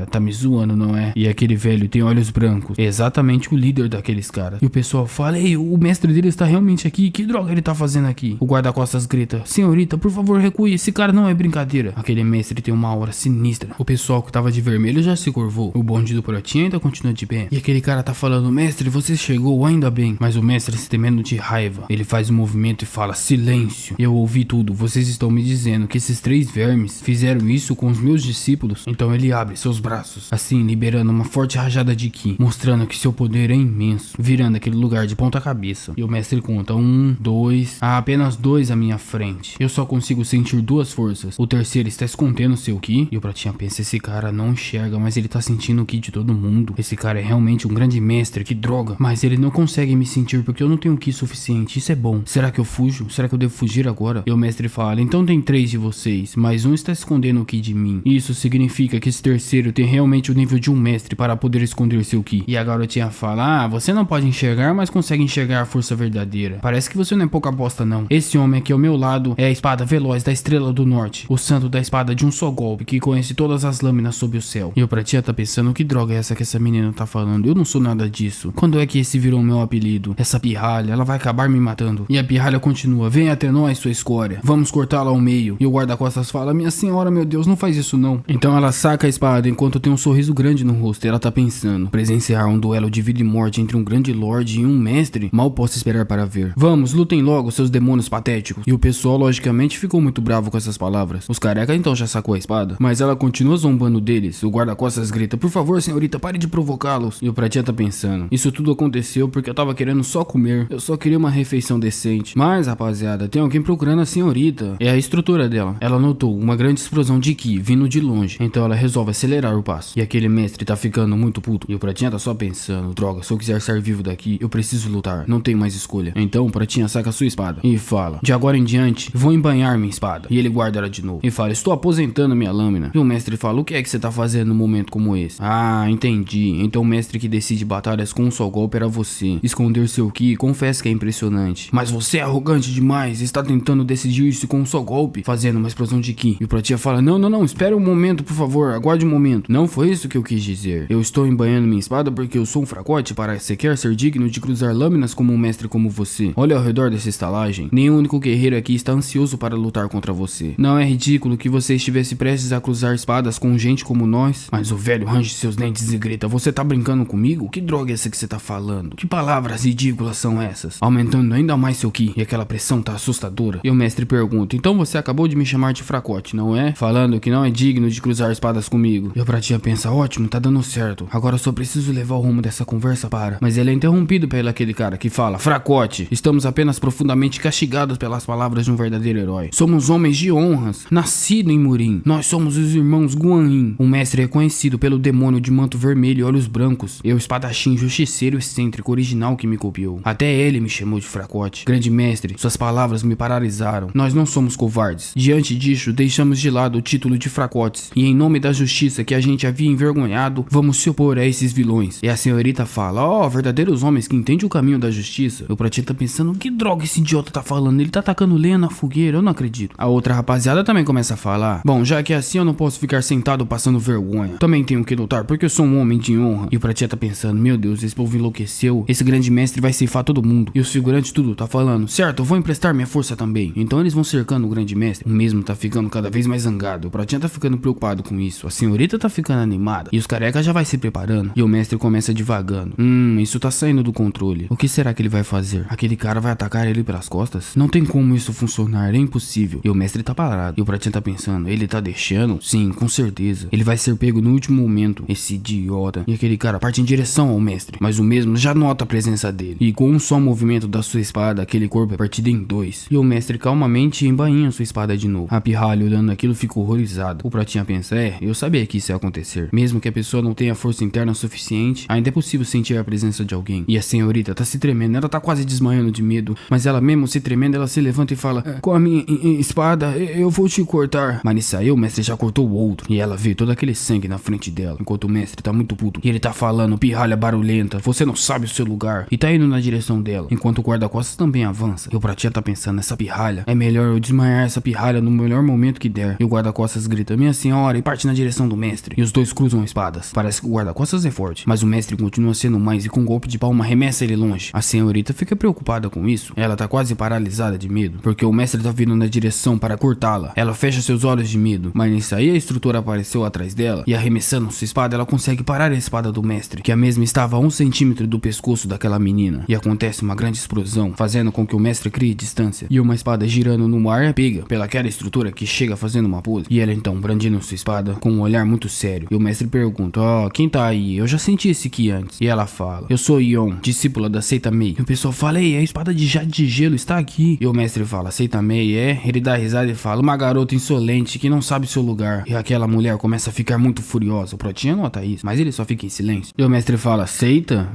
tá me zoando, não é? E aquele velho tem olhos brancos. É exatamente o líder daqueles caras. E o pessoal fala, ei, o mestre dele está realmente aqui? Que droga ele tá fazendo aqui? O guarda-costas grita, senhorita, por favor recue, esse cara não é brincadeira. Aquele mestre tem uma aura sinistra. O pessoal que tava de vermelho já se curvou. O bonde do Pratinha ainda continua de pé. E aquele cara tá falando, mestre, você chegou, ainda bem. Mas o mestre se temendo de raiva. Ele faz um movimento e fala, silêncio. Eu ouvi tudo, vocês estão me dizendo que esses 3 vermes fizeram isso com os meus discípulos? Então ele abre seus braços, assim liberando uma forte rajada de ki, mostrando que seu poder é imenso, virando aquele lugar de ponta cabeça. E o mestre conta, 1, 2, há apenas 2 à minha frente. Eu só consigo sentir 2 forças. O terceiro está escondendo seu ki. E o Pratinha pensa, esse cara não enxerga, mas ele tá sentindo o ki de todo mundo. Esse cara é realmente um grande mestre, que droga. Mas ele não consegue me sentir porque eu não tenho ki suficiente. Isso é bom. Será que eu fujo? Será que eu devo fugir agora? E o mestre fala, então tem 3 de vocês. vocês, mas um está escondendo o Ki de mim. Isso significa que esse terceiro tem realmente o nível de um mestre para poder esconder seu Ki. E a garotinha fala: você não pode enxergar, mas consegue enxergar a força verdadeira. Parece que você não é pouca bosta não. Esse homem aqui ao meu lado é a espada veloz da Estrela do Norte, o santo da espada de um só golpe, que conhece todas as lâminas sob o céu. E o Pratinha tá pensando: que droga é essa que essa menina tá falando? Eu não sou nada disso. Quando é que esse virou meu apelido? Essa pirralha, ela vai acabar me matando. E a pirralha continua: vem até nós, sua escória. Vamos cortá-la ao meio. E o guarda-costas fala: minha senhora, meu Deus, não faz isso não. Então ela saca a espada enquanto tem um sorriso grande no rosto. E ela tá pensando: presenciar um duelo de vida e morte entre um grande lorde e um mestre? Mal posso esperar para ver. Vamos, lutem logo, seus demônios patéticos. E o pessoal logicamente ficou muito bravo com essas palavras. Os careca então já sacou a espada, mas ela continua zombando deles. O guarda-costas grita: por favor, senhorita, pare de provocá-los. E o Pratinha tá pensando: isso tudo aconteceu porque eu tava querendo só comer. Eu só queria uma refeição decente. Mas, rapaziada, tem alguém procurando a senhorita. É a instrutora dela. Ela notou uma grande explosão de Ki vindo de longe. Então ela resolve acelerar o passo. E aquele mestre tá ficando muito puto. E o Pratinha tá só pensando: droga, se eu quiser sair vivo daqui, eu preciso lutar. Não tem mais escolha. Então o Pratinha saca a sua espada e fala: de agora em diante, vou embanhar minha espada. E ele guarda ela de novo e fala: estou aposentando minha lâmina. E o mestre fala: o que é que você tá fazendo num momento como esse? Ah, entendi. Então o mestre que decide batalhas com um só golpe era você. Esconder seu Ki, confesso que é impressionante. Mas você é arrogante demais. Está tentando decidir isso com um só golpe, fazendo uma explosão de Ki. E o Pratinha fala: não, espere um momento, por favor. Aguarde um momento. Não foi isso que eu quis dizer. Eu estou embanhando minha espada porque eu sou um fracote para sequer ser digno de cruzar lâminas como um mestre como você. Olha ao redor dessa estalagem. Nenhum único guerreiro aqui está ansioso para lutar contra você. Não é ridículo que você estivesse prestes a cruzar espadas com gente como nós? Mas o velho range seus dentes e grita: você tá brincando comigo? Que droga é essa que você tá falando? Que palavras ridículas são essas? Aumentando ainda mais seu Ki. E aquela pressão tá assustadora. E o mestre pergunta: então você acabou de me chamar de fracote, não é? Falando que não é digno de cruzar espadas comigo. E o Pratinha pensa: ótimo, tá dando certo. Agora só preciso levar o rumo dessa conversa para. Mas ele é interrompido pelo aquele cara que fala: fracote, estamos apenas profundamente castigados pelas palavras de um verdadeiro herói. Somos homens de honras, nascido em Murim. Nós somos os irmãos Guanyin. O mestre é conhecido pelo demônio de manto vermelho e olhos brancos. Eu, espadachim, justiceiro excêntrico original que me copiou. Até ele me chamou de fracote. Grande mestre, suas palavras me paralisaram. Nós não somos covardes. Diante disso, deixamos de lado o título de fracotes. E em nome da justiça que a gente havia envergonhado, vamos se opor a esses vilões. E a senhorita fala: verdadeiros homens que entendem o caminho da justiça. O Pratinha tá pensando: que droga esse idiota tá falando? Ele tá atacando lenha na fogueira, eu não acredito. A outra rapaziada também começa a falar: bom, já que é assim eu não posso ficar sentado passando vergonha. Também tenho que lutar porque eu sou um homem de honra. E o Pratinha tá pensando: meu Deus, esse povo enlouqueceu. Esse grande mestre vai ceifar todo mundo. E os figurantes tudo tá falando: certo, eu vou emprestar minha força também. Então eles vão cercando o grande mestre. O mesmo tá ficando cada vez mais zangado. O Pratinha tá ficando preocupado com isso. A senhorita tá ficando animada. E os carecas já vai se preparando. E o mestre começa devagando: isso tá saindo do controle. O que será que ele vai fazer? Aquele cara vai atacar ele pelas costas? Não tem como isso funcionar, é impossível. E o mestre tá parado. E o Pratinha tá pensando: ele tá deixando? Sim, com certeza. Ele vai ser pego no último momento. Esse idiota. E aquele cara parte em direção ao mestre. Mas o mesmo já nota a presença dele. E com um só movimento da sua espada, aquele corpo é partido em dois. E o mestre calmamente embainha sua espada de novo. A pirralha, olhando aquilo, fica horrorizado. O Pratinha pensa: eu sabia que isso ia acontecer. Mesmo que a pessoa não tenha força interna suficiente, ainda é possível sentir a presença de alguém. E a senhorita tá se tremendo. Ela tá quase desmaiando de medo. Mas ela mesmo se tremendo, ela se levanta e fala: com a minha espada, eu vou te cortar. Mas nisso aí, o mestre já cortou o outro. E ela vê todo aquele sangue na frente dela. Enquanto o mestre tá muito puto. E ele tá falando: pirralha barulhenta, você não sabe o seu lugar. E tá indo na direção dela. Enquanto o guarda-costas também avança. E o Pratinha tá pensando: essa pirralha, é melhor eu desmaiar essa pirralha no melhor momento que der. E o guarda-costas grita: minha senhora, e parte na direção do mestre. E os dois cruzam espadas. Parece que o guarda-costas é forte, mas o mestre continua sendo mais. E com um golpe de palma arremessa ele longe. A senhorita fica preocupada com isso. Ela tá quase paralisada de medo, porque o mestre tá vindo na direção para cortá-la. Ela fecha seus olhos de medo. Mas nisso aí, a instrutora apareceu atrás dela. E arremessando sua espada, ela consegue parar a espada do mestre, que a mesma estava a 1 centímetro do pescoço daquela menina. E acontece uma grande explosão, fazendo com que o mestre crie distância. E uma espada girando no ar é pega pelaquela estrutura que chega fazendo uma pose. E ela então brandindo sua espada com um olhar muito sério. E o mestre pergunta: quem tá aí? Eu já senti esse Ki antes. E ela fala: eu sou Yon, discípula da seita Mei. E o pessoal fala: ei, a espada de jade de gelo está aqui. E o mestre fala: seita Mei, é? Ele dá risada e fala: uma garota insolente que não sabe seu lugar. E aquela mulher começa a ficar muito furiosa. O Pratinha nota isso, mas ele só fica em silêncio. E o mestre fala: seita?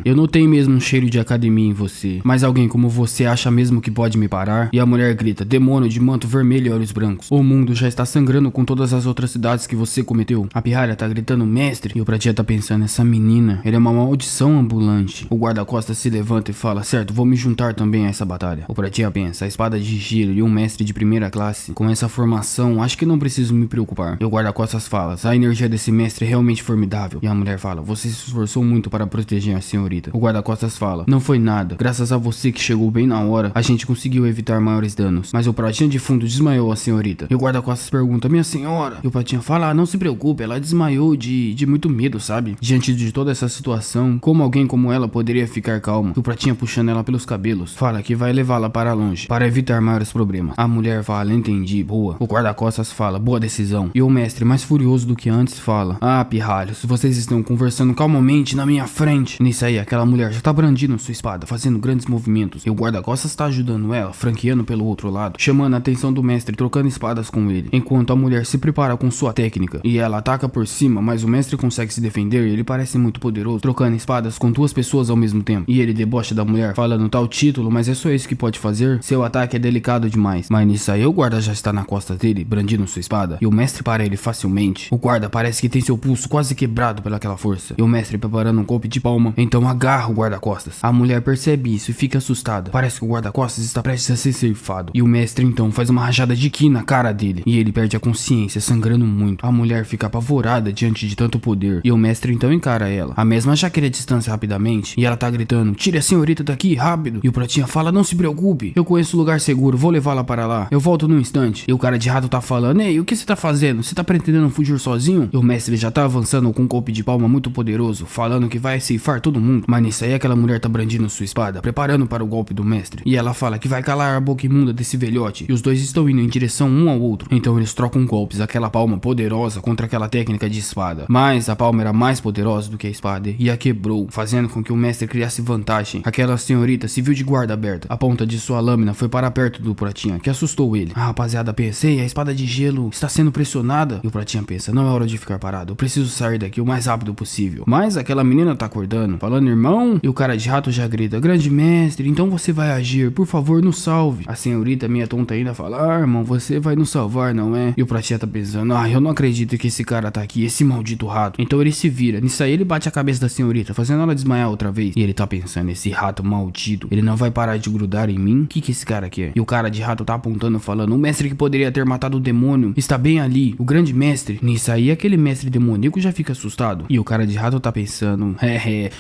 Eu notei mesmo um cheiro de academia em você. Mas alguém como você acha mesmo que pode me parar? E a mulher grita: demônio de manto vermelho e olhos brancos. O mundo já está sangrando com todas as outras cidades que você cometeu. A pirralha tá gritando mestre. E o Pratinha tá pensando, essa menina, ele é uma maldição ambulante. O guarda-costas se levanta e fala, certo, vou me juntar também a essa batalha. O Pratinha pensa, a espada de gelo e um mestre de primeira classe. Com essa formação, acho que não preciso me preocupar. E o guarda-costas fala, a energia desse mestre é realmente formidável. E a mulher fala, você se esforçou muito para proteger a senhorita. O guarda-costas fala, não foi nada. Graças a você que chegou bem na hora, a gente conseguiu evitar maiores danos. Mas o Pratinha de fundo desmaiou a senhorita. E o guarda-costas pergunta, minha senhora? E o Pratinha fala, não se preocupe, ela desmaiou de muito medo, sabe? Diante de toda essa situação, como alguém como ela poderia ficar calma? E o Pratinha puxando ela pelos cabelos, fala que vai levá-la para longe, para evitar maiores problemas. A mulher fala, entendi, boa. O guarda-costas fala, boa decisão. E o mestre, mais furioso do que antes, fala, pirralhos, vocês estão conversando calmamente na minha frente. Nisso aí, aquela mulher já tá brandindo sua espada, fazendo grandes movimentos. E o guarda-costas tá ajudando ela, franqueando pelo outro lado, chamando a atenção do mestre, trocando espadas com ele. Enquanto a mulher se prepara com sua técnica. E ela ataca por cima, mas o mestre consegue se defender e ele parece muito poderoso, trocando espadas com duas pessoas ao mesmo tempo. E ele debocha da mulher, falando tal título, mas é só isso que pode fazer? Seu ataque é delicado demais. Mas nisso aí, o guarda já está na costa dele, brandindo sua espada. E o mestre para ele facilmente. O guarda parece que tem seu pulso quase quebrado pelaquela força. E o mestre preparando um golpe de palma, então agarra o guarda-costas. A mulher percebe isso e fica assustada. Parece que o guarda-costas está prestes a ser ceifado. E o mestre então faz uma rajada de ki na cara dele. E ele perde a consciência, sangrando muito. A mulher fica apavorada diante de tanto poder. E o mestre então encara ela. A mesma já queria distância rapidamente. E ela tá gritando, tire a senhorita daqui, rápido. E o Pratinha fala, não se preocupe. Eu conheço o lugar seguro, vou levá-la para lá. Eu volto num instante. E o cara de rato tá falando, ei, o que você tá fazendo? Você tá pretendendo fugir sozinho? E o mestre já tá avançando com um golpe de palma muito poderoso, falando que vai ceifar todo mundo. Mas nisso aí aquela mulher tá brandindo sua espada, preparando para o golpe do mestre. E ela fala que vai calar a boca imunda desse velhote. E os dois estão indo em direção um ao outro. Então eles trocam golpes, aquela palma poderosa contra aquela técnica de espada. Mas a palma era mais poderosa do que a espada e a quebrou, fazendo com que o mestre criasse vantagem. Aquela senhorita se viu de guarda aberta. A ponta de sua lâmina foi para perto do Pratinha, que assustou ele. A rapaziada pensa, ei, a espada de gelo está sendo pressionada. E o Pratinha pensa, não é hora de ficar parado, eu preciso sair daqui o mais rápido possível. Mas aquela menina tá acordando, falando, irmão, e o cara de rato já grita, grande mestre, então você vai agir, por favor, nos salve. A senhorita, minha tonta ainda, fala, irmão, você vai nos salvar, não é? E o Pratinha tá pensando, eu não acredito que esse cara tá aqui, esse maldito rato. Então ele se vira, nisso aí ele bate a cabeça da senhorita, fazendo ela desmaiar outra vez. E ele tá pensando, esse rato maldito, ele não vai parar de grudar em mim? O que esse cara quer? E o cara de rato tá apontando, falando, o mestre que poderia ter matado o demônio está bem ali, o grande mestre. Nisso aí aquele mestre demoníaco já fica assustado. E o cara de rato tá pensando,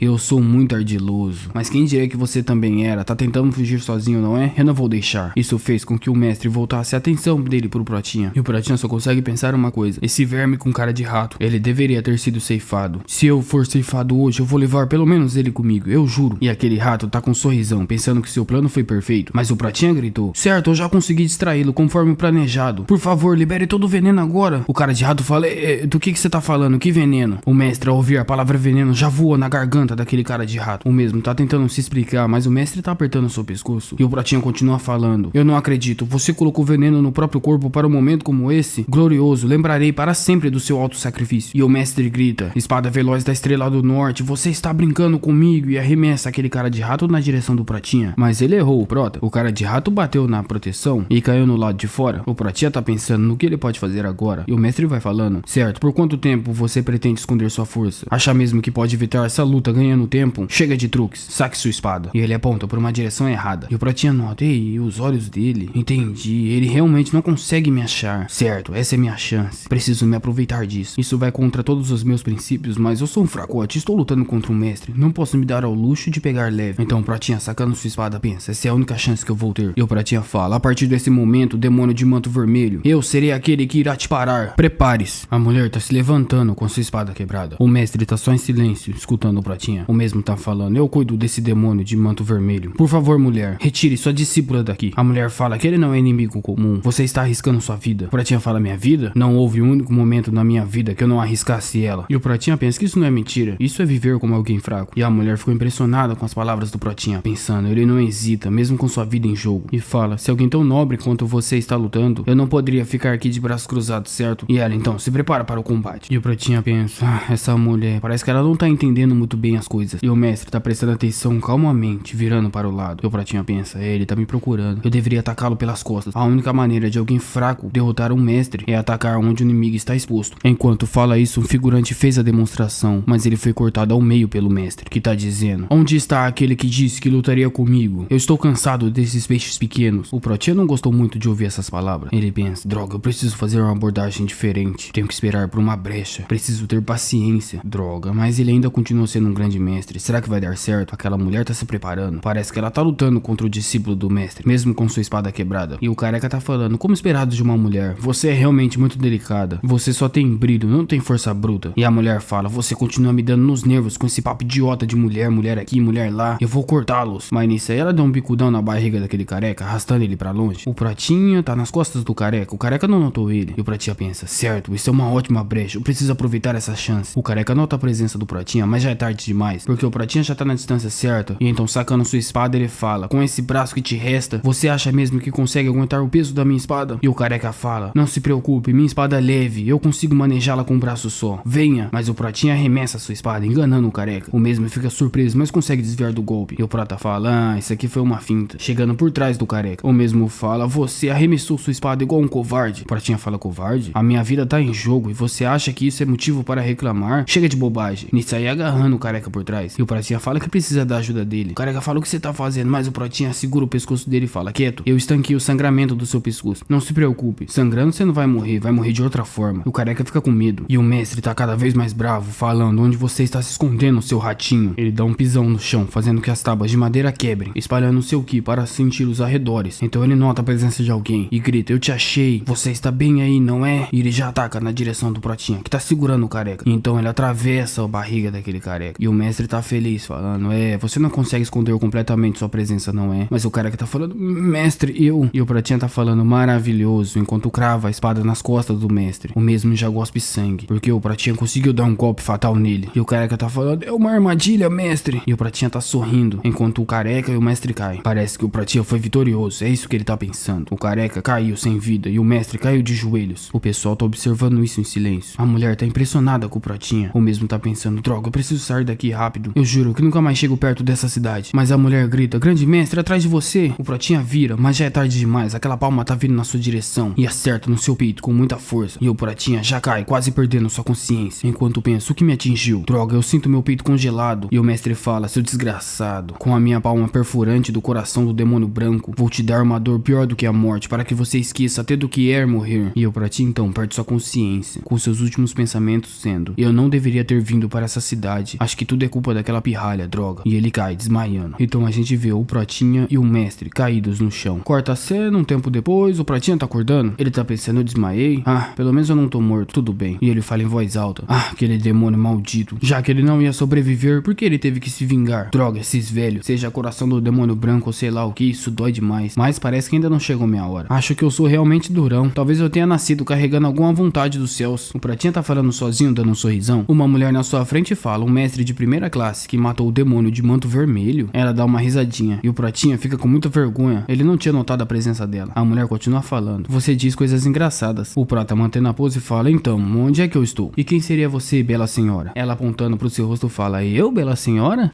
eu sou muito ardiloso, mas quem diria que você também era? Tá tentando fugir sozinho, não é? Eu não vou deixar. Isso fez com que o mestre voltasse a atenção dele pro Pratinha. E o Pratinha só consegue pensar uma coisa, esse verme com cara de rato, ele deveria ter sido ceifado. Se eu for ceifado hoje, eu vou levar pelo menos ele comigo, eu juro. E aquele rato tá com um sorrisão, pensando que seu plano foi perfeito. Mas o Pratinha gritou, certo, eu já consegui distraí-lo conforme planejado. Por favor, libere todo o veneno agora. O cara de rato fala, do que você tá falando? Que veneno? O mestre, ao ouvir a palavra veneno, já voa na garganta daquele cara de rato. O mesmo tá tentando se explicar, mas o mestre tá apertando seu pescoço. E o Pratinha continua falando, eu não acredito, você colocou veneno no próprio corpo para um momento como esse? Glorioso, lembrarei para sempre do seu alto sacrifício. E o mestre grita, espada veloz da estrela do norte, você está brincando comigo, e arremessa aquele cara de rato na direção do Pratinha. Mas ele errou o prota. O cara de rato bateu na proteção e caiu no lado de fora. O Pratinha tá pensando no que ele pode fazer agora. E o mestre vai falando, certo, por quanto tempo você pretende esconder sua força? Acha mesmo que pode evitar essa luta ganhando tempo? Chega de truques, saque sua espada. E ele aponta por uma direção errada. E o Pratinha nota, ei, os olhos dele. Entendi, ele realmente não consegue me achar. Certo, essa é minha chance. Preciso me aproveitar disso. Isso vai contra todos os meus princípios, mas eu sou um fracote, estou lutando contra um mestre. Não posso me dar ao luxo de pegar leve. Então o Pratinha, sacando sua espada, pensa, essa é a única chance que eu vou ter. E o Pratinha fala, a partir desse momento, demônio de manto vermelho, eu serei aquele que irá te parar. Prepare-se. A mulher tá se levantando com sua espada quebrada. O mestre tá só em silêncio, escutando o Pratinha. O mesmo tá falando, eu cuido desse demônio de manto vermelho. Por favor, mulher, retire sua discípula daqui. A mulher fala que ele não é inimigo comum. Você está arriscando sua vida. O Pratinha fala, minha vida? Não houve um único momento na minha vida que eu não arriscasse ela. E o Pratinha pensa que isso não é mentira. Isso é viver como alguém fraco. E a mulher ficou impressionada com as palavras do Pratinha, pensando, ele não hesita, mesmo com sua vida em jogo. E fala, se alguém tão nobre quanto você está lutando, eu não poderia ficar aqui de braços cruzados, certo? E ela, então, se prepara para o combate. E o Pratinha pensa, essa mulher, parece que ela não tá entendendo muito bem as coisas. E o mestre tá prestando atenção calmamente, virando para o lado. E o Pratinha pensa, ele tá me procurando. Eu deveria atacá-lo pelas costas. A única maneira de alguém fraco derrotar um mestre é atacar onde o inimigo está exposto. Enquanto fala isso, um figurante fez a demonstração, mas ele foi cortado ao meio pelo mestre, que tá dizendo: onde está aquele que disse que lutaria comigo? Eu estou cansado desses peixes pequenos. O Protinha não gostou muito de ouvir essas palavras. Ele pensa: droga, eu preciso fazer uma abordagem diferente. Tenho que esperar por uma brecha. Preciso ter paciência. Droga, mas ele ainda continua sendo um grande mestre. Será que vai dar certo? Aquela mulher tá se preparando. Parece que ela tá lutando contra o discípulo do mestre, mesmo com sua espada quebrada. E o careca tá falando, como esperado de uma mulher: você é realmente muito delicada. Você só tem brilho, não tem força bruta. E a mulher fala: você continua me dando nos nervos com esse papo idiota de mulher, mulher aqui, mulher lá. Eu vou cortá-los. Mas nisso aí ela deu um bicudão na barriga daquele careca, arrastando ele pra longe. O Pratinha tá nas costas do careca. O careca não notou ele. E o Pratinha pensa: certo, isso é uma ótima brecha. Eu preciso aproveitar essa chance. O careca nota a presença do Pratinha, mas já é tarde demais, porque o Pratinha já tá na distância certa. E então, sacando sua espada, ele fala: com esse braço que te resta, você acha mesmo que consegue aguentar o peso da minha espada? E o careca fala: não se preocupe, minha espada é leve, eu consigo manejá-la com um braço só. Venha. Mas o Pratinha arremessa sua espada, enganando o careca. O mesmo fica surpreso, mas consegue desviar do golpe. E o Prata fala: isso aqui foi uma finta. Chegando por trás do careca, o mesmo fala: você arremessou sua espada igual um covarde. O Pratinha fala: covarde? A minha vida tá em jogo e você acha que isso é motivo para reclamar? Chega de bobagem. Nisso aí, agarrando o careca por trás. E o Pratinha fala que precisa da ajuda dele. O careca fala: o que você tá fazendo? Mas o Pratinha segura o pescoço dele e fala: quieto, eu estanquei o sangramento do seu pescoço. Não se preocupe, sangrando você não vai morrer de outra forma. E o careca fica com medo. E o mestre tá cada vez mais bravo, falando: onde você está se escondendo, seu ratinho? Ele dá um pisão no chão, fazendo que as tábuas de madeira quebrem, espalhando seu ki para sentir os arredores. Então ele nota a presença de alguém e grita: eu te achei, você está bem aí, não é? E ele já ataca na direção do Pratinha, que tá segurando o careca. E então ele atravessa a barriga daquele careca. E o mestre tá feliz, falando: você não consegue esconder completamente sua presença, não é? Mas o careca tá falando: mestre, eu... E o Pratinha tá falando: maravilhoso, enquanto crava a espada nas costas do mestre. O mesmo já gospe sangue, porque o Pratinha conseguiu dar um golpe fatal nele. E o careca tá falando: é uma armadilha, mestre. E o Pratinha tá sorrindo, enquanto o careca e o mestre caem. Parece que o Pratinha foi vitorioso, é isso que ele tá pensando. O careca caiu sem vida e o mestre caiu de joelhos. O pessoal tá observando isso em silêncio. A mulher tá impressionada com o Pratinha. O mesmo tá pensando: droga, eu preciso sair daqui rápido. Eu juro que nunca mais chego perto dessa cidade. Mas a mulher grita: grande mestre, atrás de você. O Pratinha vira, mas já é tarde demais. Aquela palma tá vindo na sua direção e acerta no seu peito com muita força. E o Pratinha já cai, quase perdendo sua consciência. Enquanto pensa: o que me atingiu? Droga, eu sinto meu peito congelado. E o mestre fala: seu desgraçado, com a minha palma perfurante do coração do demônio branco, vou te dar uma dor pior do que a morte, para que você esqueça até do que é morrer. E o Pratinha então perde sua consciência, com seus últimos pensamentos sendo: eu não deveria ter vindo para essa cidade. Acho que tudo é culpa daquela pirralha, droga. E ele cai, desmaiando. Então a gente vê o Pratinha e o mestre caídos no chão. Corta a cena, um tempo depois, o Pratinha tá acordando. Ele tá pensando: eu desmaiei? Pelo menos eu não tô morto, tudo bem. E ele fala em voz alta: aquele demônio maldito. Já que ele não ia sobreviver, por que ele teve que se vingar? Droga, esses velhos. Seja coração do demônio branco ou sei lá o que, isso dói demais. Mas parece que ainda não chegou minha hora. Acho que eu sou realmente durão. Talvez eu tenha nascido carregando alguma vontade dos céus. O Pratinha tá falando sozinho, dando um sorrisão. Uma mulher na sua frente fala: um mestre de primeira classe que matou o demônio de manto vermelho. Ela dá uma risadinha e o Pratinha fica com muita vergonha. Ele não tinha notado a presença dela. A mulher continua falando: você diz coisas engraçadas. O Prata, mantendo a pose, fala: então, onde é que eu estou? E quem seria você, bela senhora? Ela, apontando pro seu rosto, fala: eu, bela senhora?